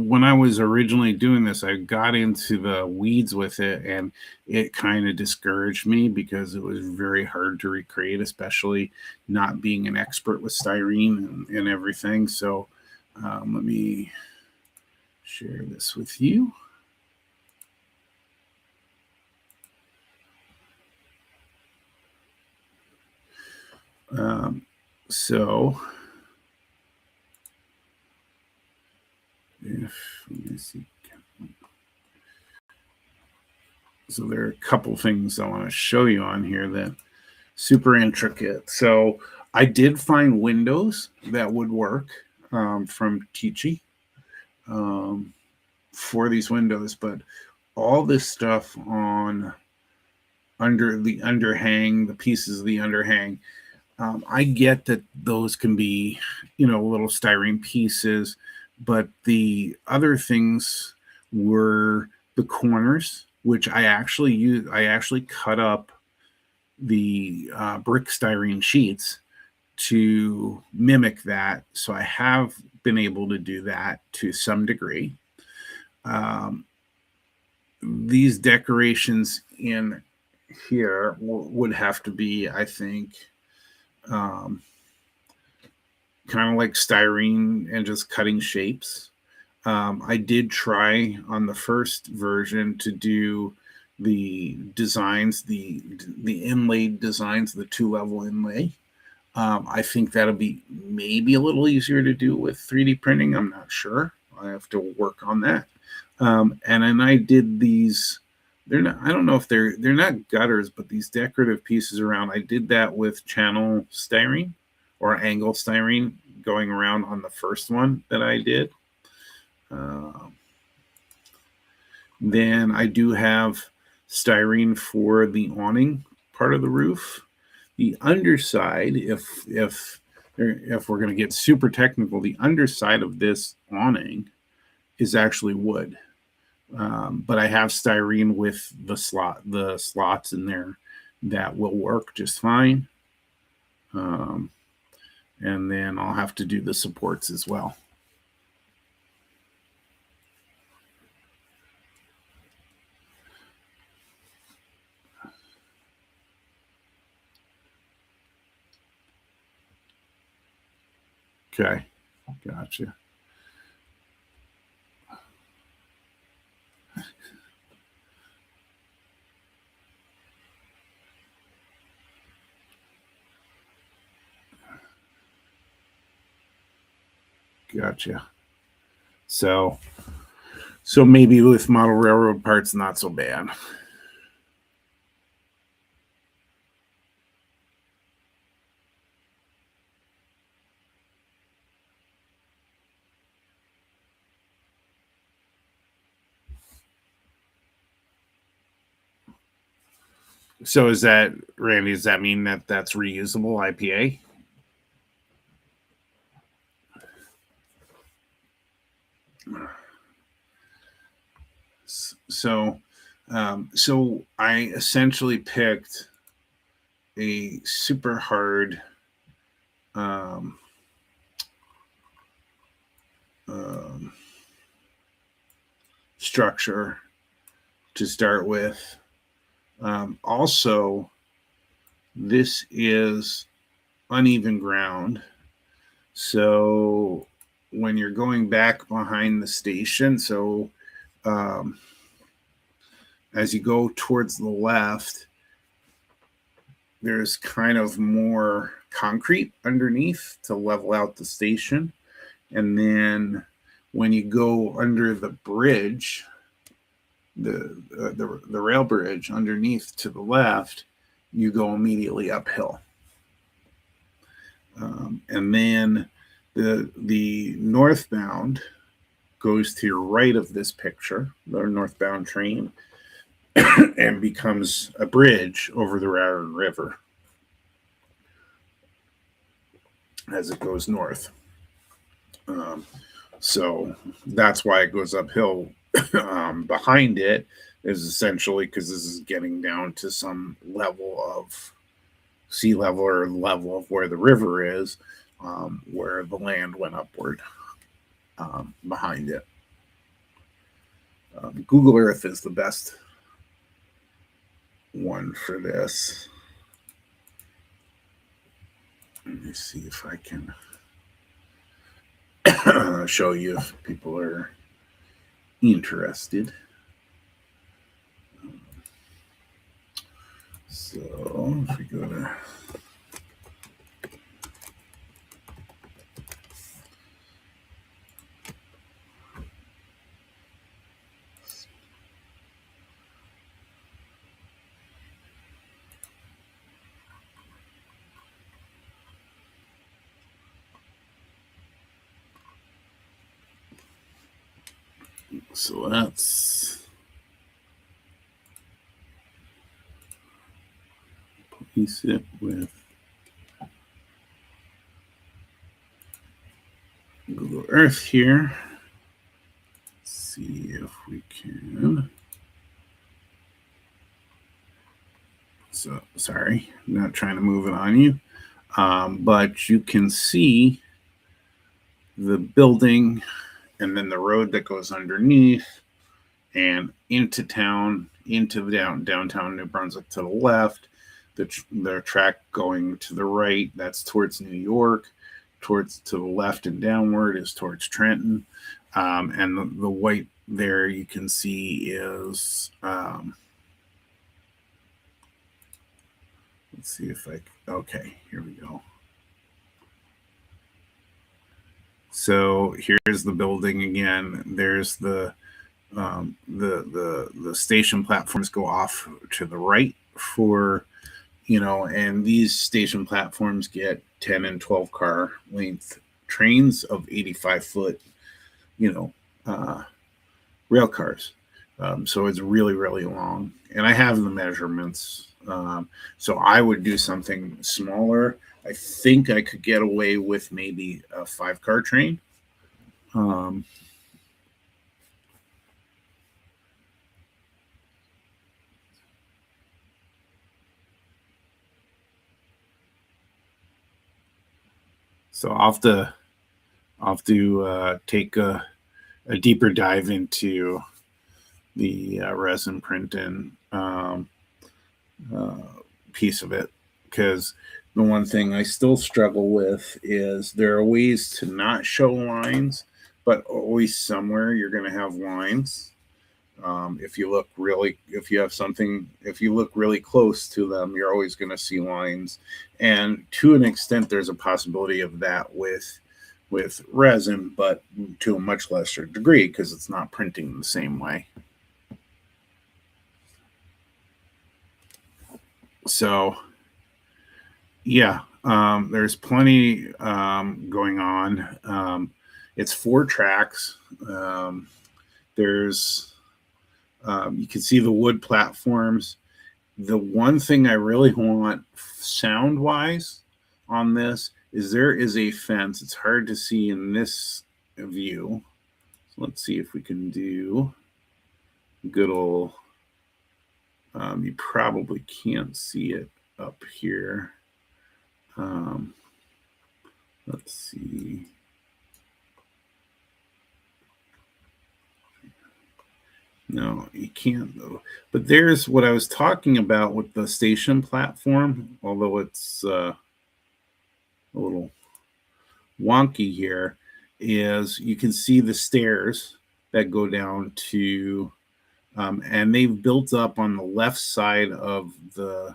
when I was originally doing this, I got into the weeds with it, and it kind of discouraged me because it was very hard to recreate, especially not being an expert with styrene and everything. So let me share this with you. So let me see. So there are a couple things I want to show you on here that super intricate. So I did find windows that would work from Tichy for these windows, but all this stuff on under the underhang, the pieces of the underhang, I get that those can be, little styrene pieces, but the other things were the corners, which I actually used. I actually cut up the brick styrene sheets to mimic that. So I have been able to do that to some degree. These decorations in here would have to be, I think, kind of like styrene and just cutting shapes. I did try on the first version to do the designs, the inlaid designs, the 2-level inlay. I think that'll be maybe a little easier to do with 3D printing. I'm not sure. I have to work on that. And then I did these. They're not. I don't know if they're not gutters, but these decorative pieces around. I did that with channel styrene or angle styrene going around on the first one that I did. Then I do have styrene for the awning part of the roof. The underside, if we're going to get super technical, the underside of this awning is actually wood. But I have styrene with the slots in there that will work just fine. And then I'll have to do the supports as well. Okay, gotcha. Gotcha. So maybe with model railroad parts, not so bad. So is that, Randy, does that mean that that's reusable IPA? So, so I essentially picked a super hard um, um, structure to start with. Also, this is uneven ground. So when you're going back behind the station, so um, as you go towards the left, there's kind of more concrete underneath to level out the station. And then when you go under the bridge, the rail bridge underneath to the left, you go immediately uphill. And then the northbound goes to your right of this picture, the northbound train, and becomes a bridge over the Raritan River as it goes north. So that's why it goes uphill. Behind it is essentially because this is getting down to some level of sea level or level of where the river is, where the land went upward behind it. Google Earth is the best one for this. Let me see if I can show you if people are interested. So if we go to so that's place it with Google Earth here. Let's see if we can. So sorry, I'm not trying to move it on you, but you can see the building and then the road that goes underneath and into town, into the downtown New Brunswick to the left. The track going to the right, that's towards New York. Towards to the left and downward is towards Trenton. And the white there you can see is, let's see if okay, here we go. So here's the building again. There's the station platforms go off to the right for, and these station platforms get 10 and 12 car length trains of 85-foot, rail cars. So it's really, really long. And I have the measurements. So I would do something smaller. I think I could get away with maybe a 5-car train. So I'll have to take a deeper dive into the resin printing piece of it, because the one thing I still struggle with is there are ways to not show lines, but always somewhere you're going to have lines. If you look really close to them, you're always going to see lines. And to an extent, there's a possibility of that with resin, but to a much lesser degree because it's not printing the same way. So, yeah, there's plenty going on. It's 4 tracks. There's you can see the wood platforms, The one thing I really want sound wise on this is there is a fence. It's hard to see in this view. So let's see if we can do good old, you probably can't see it up here. Let's see. No, you can't though. But there's what I was talking about with the station platform, although it's a little wonky here, is you can see the stairs that go down to, and they've built up on the left side of the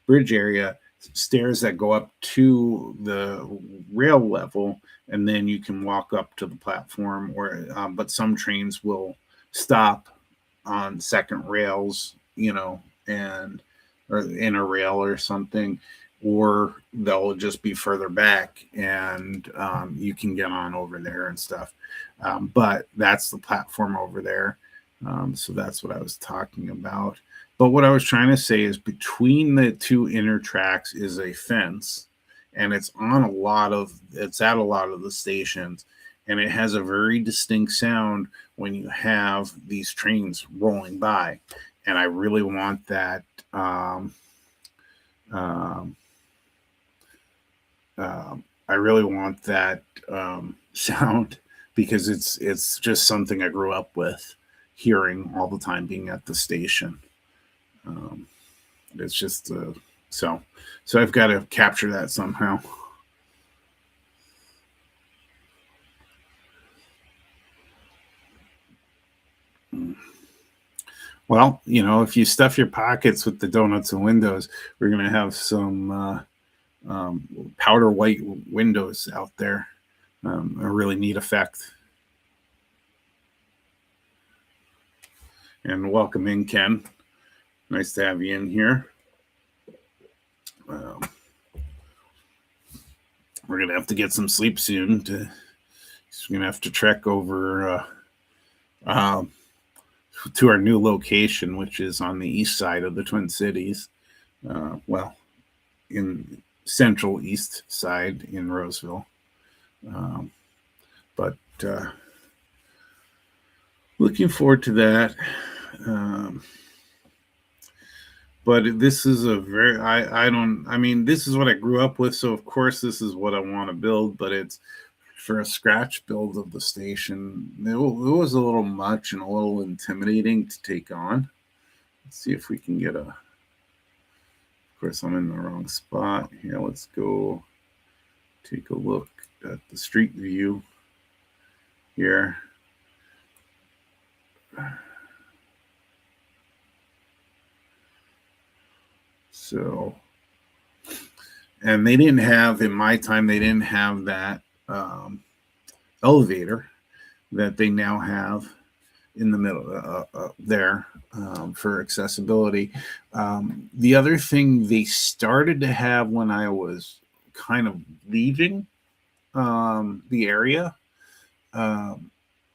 bridge area, stairs that go up to the rail level, and then you can walk up to the platform. Or, but some trains will stop on second rails, and or in a rail or something, or they'll just be further back, and you can get on over there and stuff. But that's the platform over there. So that's what I was talking about. But what I was trying to say is between the two inner tracks is a fence, and it's at a lot of the stations, and it has a very distinct sound when you have these trains rolling by. And I really want that sound, because it's just something I grew up with hearing all the time being at the station. It's just so I've got to capture that somehow. Well, if you stuff your pockets with the donuts and windows, we're going to have some powder white windows out there. A really neat effect. And welcome in, Ken. Nice to have you in here. We're going to have to get some sleep soon. We're going to have to trek over to our new location, which is on the east side of the Twin Cities. In central east side in Roseville. But looking forward to that. But this is this is what I grew up with. So of course this is what I want to build, but it's for a scratch build of the station. It was a little much and a little intimidating to take on. Let's see if we can get of course I'm in the wrong spot here. Let's go take a look at the street view here. So, and they didn't have, in my time, they didn't have that elevator that they now have in the middle there for accessibility. The other thing they started to have when I was kind of leaving the area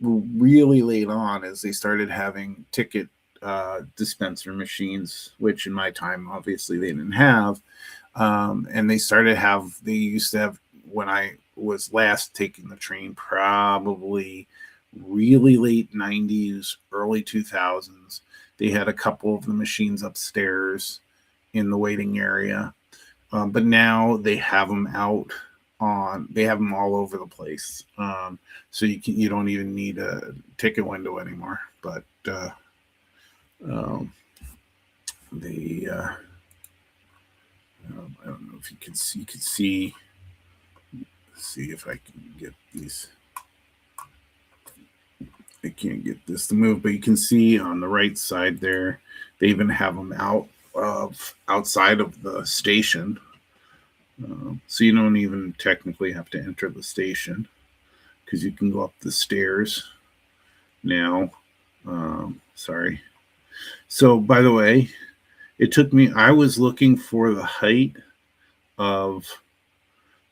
really late on, as they started having ticket dispenser machines, which in my time obviously they didn't have, and they used to have, when I was last taking the train, probably really late 90s, early 2000s, they had a couple of the machines upstairs in the waiting area, but now they have them they have them all over the place, so you don't even need a ticket window anymore. But I don't know if you can see. Let's see if I can get these. I can't get this to move, but you can see on the right side there, they even have them outside of the station. So you don't even technically have to enter the station, because you can go up the stairs now. Sorry. So, by the way, I was looking for the height of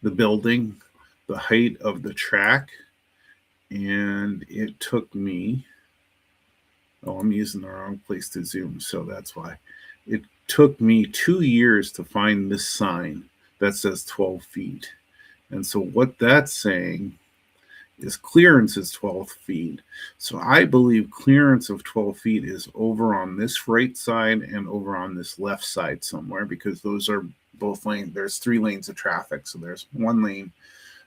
the building, the height of the track, and it took me, I'm using the wrong place to zoom, so that's why. It took me 2 years to find this sign that says 12 feet. And so what that's saying is clearance is 12 feet. So I believe clearance of 12 feet is over on this right side and over on this left side somewhere, because those are both lanes. There's 3 lanes of traffic. So there's 1 lane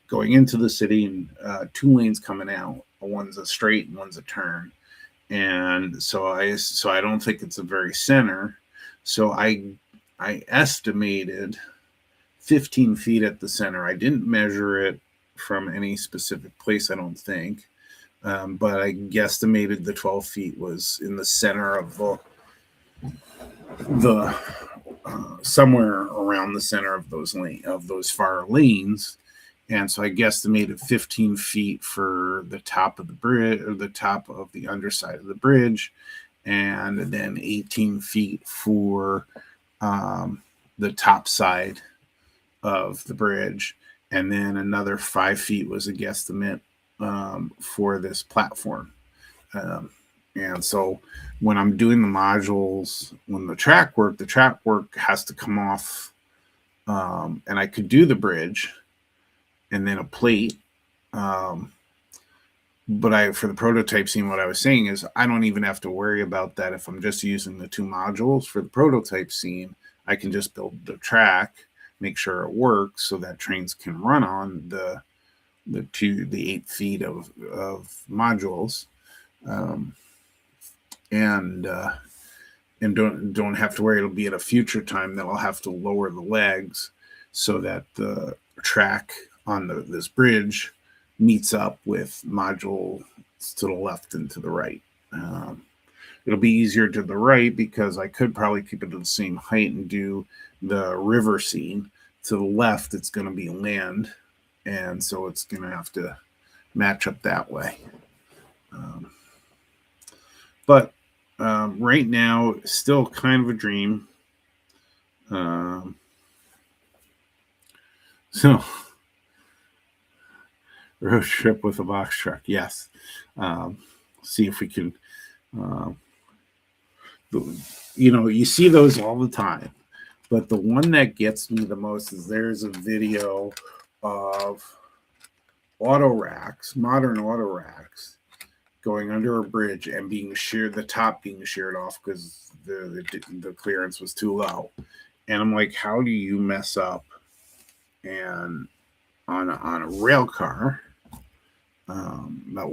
going into the city and 2 lanes coming out. One's a straight and one's a turn. And so I don't think it's the very center. So I estimated 15 feet at the center. I didn't measure it from any specific place, I don't think. But I guesstimated the 12 feet was in the center of the somewhere around the center of those far lanes. And so I guesstimated 15 feet for the top of the bridge, or the top of the underside of the bridge, and then 18 feet for the top side of the bridge. And then another 5 feet was a guesstimate for this platform. And so when I'm doing the modules, when the track work has to come off, and I could do the bridge and then a plate. But for the prototype scene, what I was saying is I don't even have to worry about that if I'm just using the 2 modules. For the prototype scene, I can just build the track, make sure it works so that trains can run on the 8 feet of modules, and don't have to worry. It'll be at a future time that I'll have to lower the legs so that the track on this bridge meets up with modules to the left and to the right. It'll be easier to the right because I could probably keep it to the same height and do the river scene. To the left, it's going to be land, and so it's going to have to match up that way. But right now, still kind of a dream. So, road trip with a box truck, yes. See if we can, you see those all the time. But the one that gets me the most is there's a video of modern auto racks, going under a bridge and the top being sheared off because the clearance was too low. And I'm like, how do you mess up and on a rail car, on a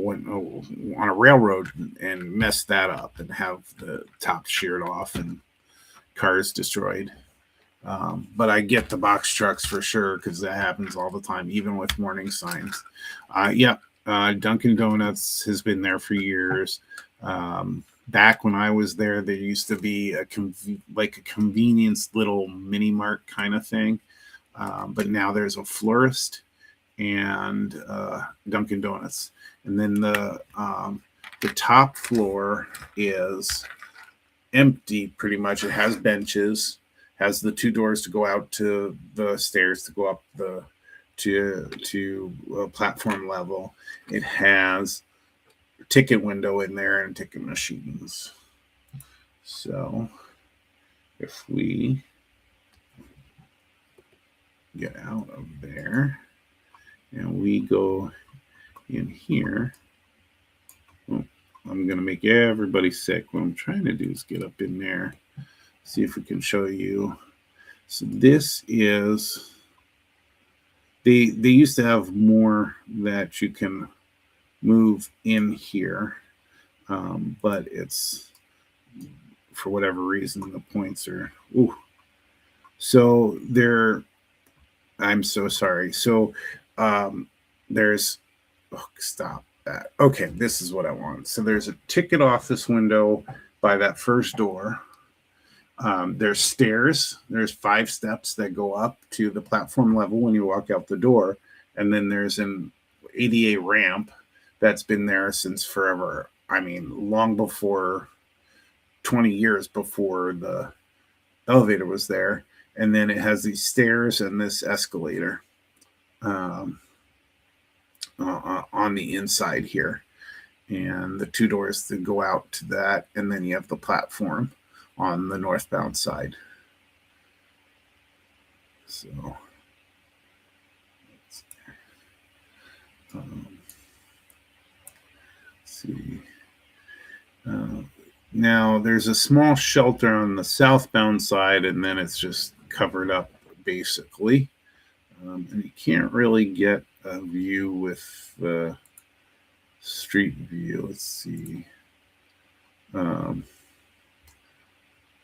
railroad, and mess that up and have the top sheared off and cars destroyed? But I get the box trucks for sure, because that happens all the time, even with warning signs. Dunkin' Donuts has been there for years. Back when I was there used to be a convenience little mini mart kind of thing. But now there's a florist and Dunkin' Donuts. And then the top floor is empty pretty much. It has benches, has the 2 doors to go out to the stairs to go up to platform level. It has a ticket window in there and ticket machines. So if we get out of there and we go in here, I'm going to make everybody sick. What I'm trying to do is get up in there, see if we can show you. So this is, they used to have more that you can move in here, but it's, for whatever reason, the points are, so they're, I'm so sorry. So there's, stop that. Okay, this is what I want. So there's a ticket office window by that first door. There's stairs. There's 5 steps that go up to the platform level when you walk out the door. And then there's an ADA ramp that's been there since forever. I mean, long before, 20 years before the elevator was there. And then it has these stairs and this escalator on the inside here. And the 2 doors that go out to that. And then you have the platform on the northbound side. So, let's see. Now there's a small shelter on the southbound side, and then it's just covered up basically. And you can't really get a view with the street view. Let's see.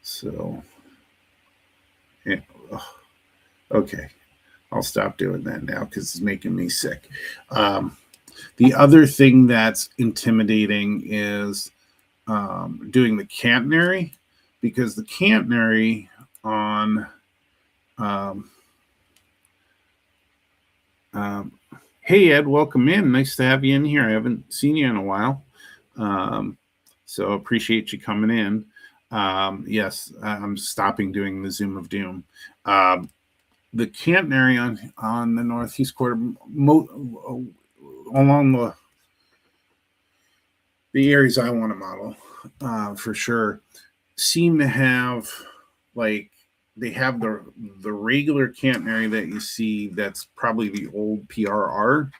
So, yeah, okay. I'll stop doing that now because it's making me sick. The other thing that's intimidating is doing the catenary, because the catenary on hey Ed, welcome in. Nice to have you in here. I haven't seen you in a while, so appreciate you coming in. Yes, I'm stopping doing the Zoom of Doom. The catenary on the northeast quarter, along the areas I want to model, for sure, seem to have, like, they have the regular catenary that you see. That's probably the old PRR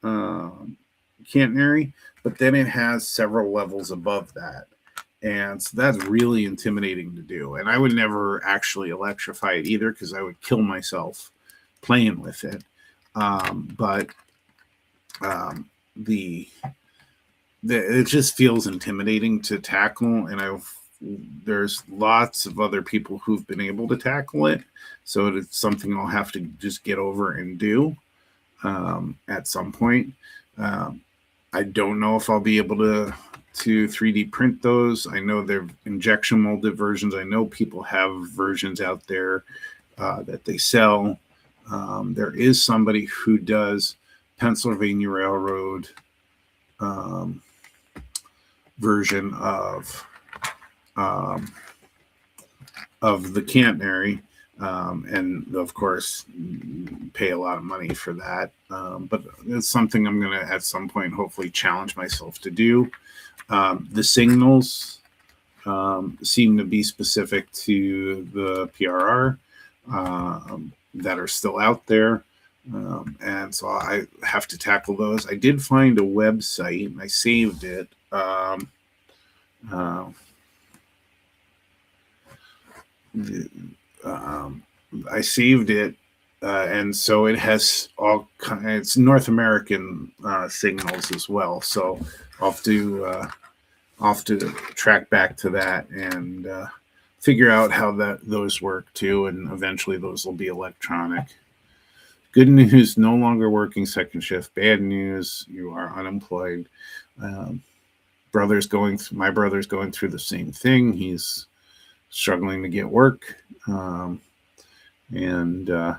catenary, but then it has several levels above that. And so that's really intimidating to do. And I would never actually electrify it either, because I would kill myself playing with it. It just feels intimidating to tackle. And there's lots of other people who've been able to tackle it. So it's something I'll have to just get over and do at some point. I don't know if I'll be able to 3D print those. I know they're injection molded versions. I know people have versions out there that they sell. There is somebody who does Pennsylvania Railroad version of the catenary, and of course pay a lot of money for that. But it's something I'm going to at some point hopefully challenge myself to do. The signals seem to be specific to the PRR that are still out there. And so I have to tackle those. I did find a website and I saved it. I saved it, and so it has all kinds. It's North American signals as well. So I'll have to track back to that and figure out how those work too. And eventually those will be electronic. Good news, no longer working second shift. Bad news, you are unemployed. My brother's going through the same thing. He's struggling to get work. And I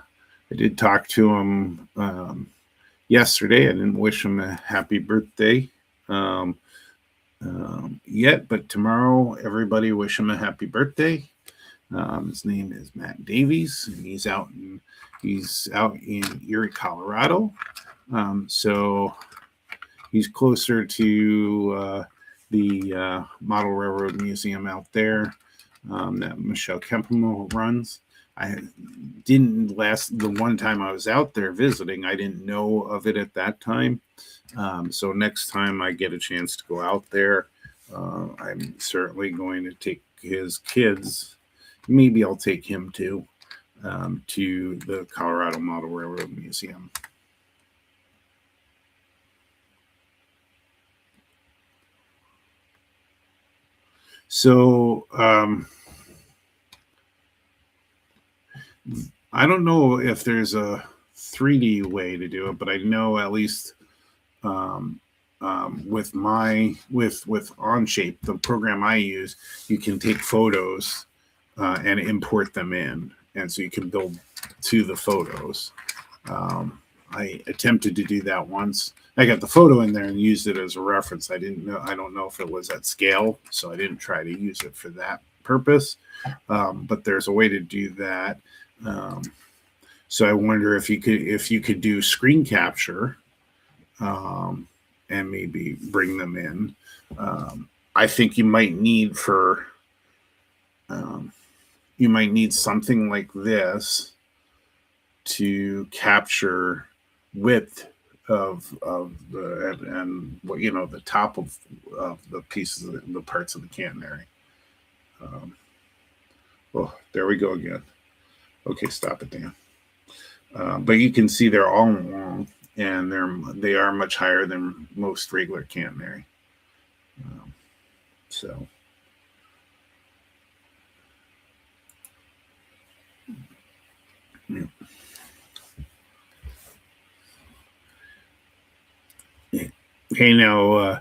did talk to him yesterday. I didn't wish him a happy birthday yet, but tomorrow, everybody wish him a happy birthday. His name is Matt Davies, and he's out in Erie, Colorado. So he's closer to the Model Railroad Museum out there that Michelle Kempemo runs. I didn't the one time I was out there visiting, I didn't know of it at that time. So next time I get a chance to go out there, I'm certainly going to take his kids. Maybe I'll take him too, to the Colorado Model Railroad Museum. So I don't know if there's a 3D way to do it, but I know at least with Onshape, the program I use, you can take photos and import them in, and so you can build to the photos. I attempted to do that once. I got the photo in there and used it as a reference. I don't know if it was at scale, so I didn't try to use it for that purpose. But there's a way to do that. So I wonder if you could do screen capture and maybe bring them in. I think you might need something like this to capture width of the and the top of the pieces of the parts of the catenary. Well, there we go again. Okay, stop it, Dan. But you can see they're all long, and they are much higher than most regular catenary. So. Yeah. Hey, now,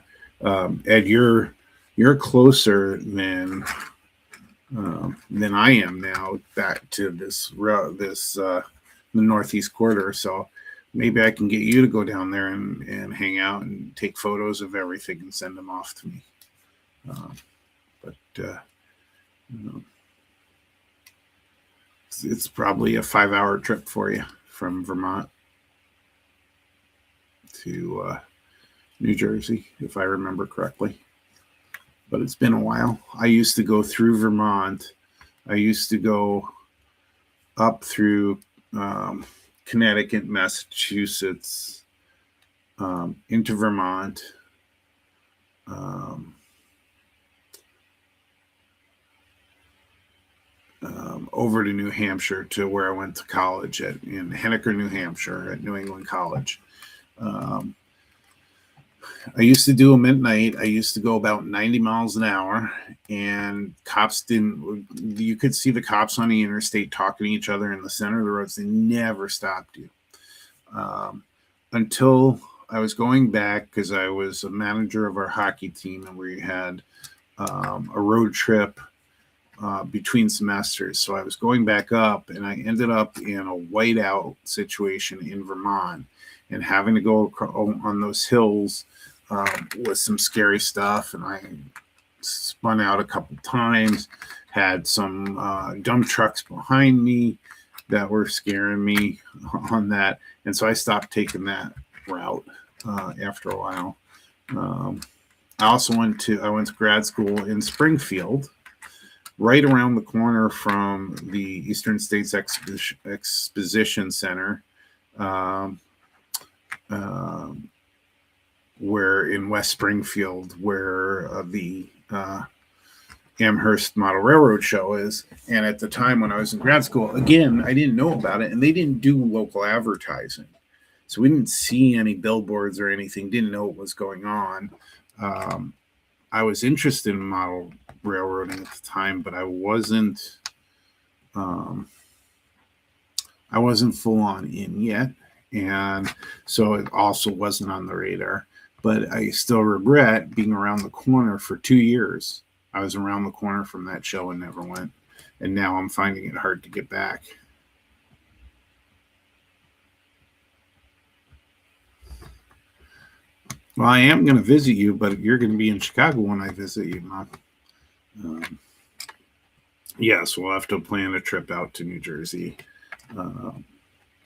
Ed, you're closer than I am now back to the northeast quarter. So maybe I can get you to go down there and hang out and take photos of everything and send them off to me. It's probably a 5-hour trip for you from Vermont to New Jersey, if I remember correctly. But it's been a while. I used to go through Vermont. I used to go up through Connecticut, Massachusetts, into Vermont, over to New Hampshire to where I went to college in Henniker, New Hampshire at New England College. I used to do them at night. I used to go about 90 miles an hour, and you could see the cops on the interstate talking to each other in the center of the roads. They never stopped you. Until I was going back, because I was a manager of our hockey team, and we had a road trip between semesters. So I was going back up, and I ended up in a whiteout situation in Vermont, and having to go on those hills with some scary stuff. And I spun out a couple times, had some dump trucks behind me that were scaring me on that. And so I stopped taking that route after a while. I also went to grad school in Springfield, right around the corner from the Eastern States Exposition Center, where in West Springfield, where the Amherst Model Railroad Show is. And at the time when I was in grad school, again, I didn't know about it, and they didn't do local advertising. So we didn't see any billboards or anything, didn't know what was going on. I was interested in model railroading at the time, but I wasn't full on in yet. And so it also wasn't on the radar. But I still regret being around the corner for 2 years. I was around the corner from that show and never went. And now I'm finding it hard to get back. Well, I am going to visit you, but you're going to be in Chicago when I visit you, Mom. Yes, we'll have to plan a trip out to New Jersey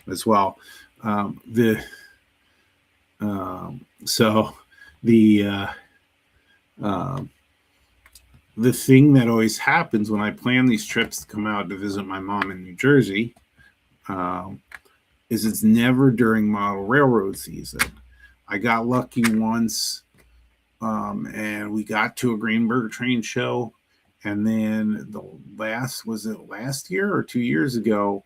as well. The thing that always happens when I plan these trips to come out to visit my mom in New Jersey is it's never during model railroad season. I got lucky once, and we got to a Greenberg train show, and then was it last year or 2 years ago?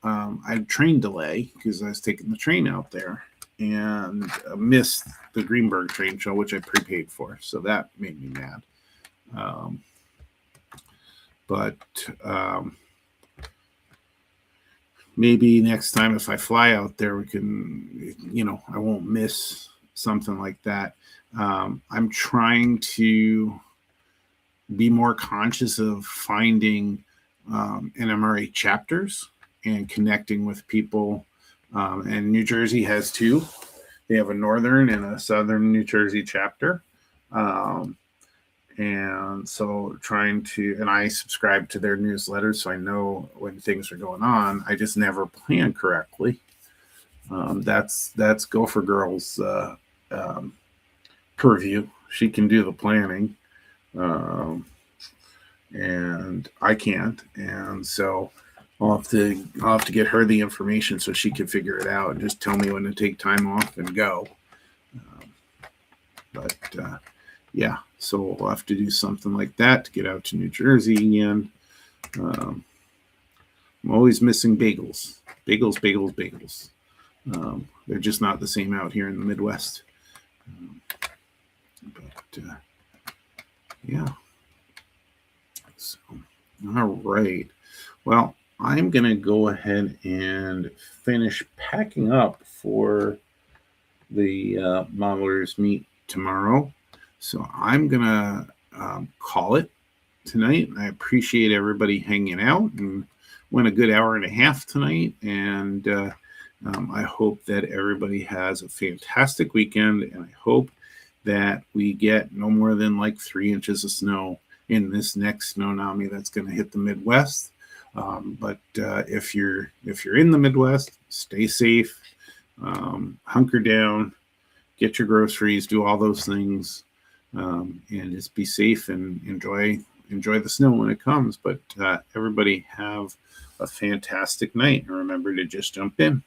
I had a train delay because I was taking the train out there and missed the Greenberg train show, which I prepaid for. So that made me mad. But maybe next time if I fly out there, we can, I won't miss something like that. I'm trying to be more conscious of finding NMRA chapters and connecting with people. And New Jersey has two. They have a northern and a southern New Jersey chapter. And so and I subscribe to their newsletters, so I know when things are going on. I just never plan correctly. That's Gopher Girl's purview. She can do the planning, and I can't. And so I'll have to get her the information so she can figure it out and just tell me when to take time off and go. Yeah, so we'll have to do something like that to get out to New Jersey again. I'm always missing bagels. Bagels. They're just not the same out here in the Midwest. Yeah. So, all right. Well, I'm going to go ahead and finish packing up for the modelers meet tomorrow. So I'm going to call it tonight. I appreciate everybody hanging out and went a good hour and a half tonight. And I hope that everybody has a fantastic weekend. And I hope that we get no more than like 3 inches of snow in this next snow-nami that's going to hit the Midwest. But if you're in the Midwest, stay safe, hunker down, get your groceries, do all those things, and just be safe and enjoy the snow when it comes. But everybody have a fantastic night, and remember to just jump in.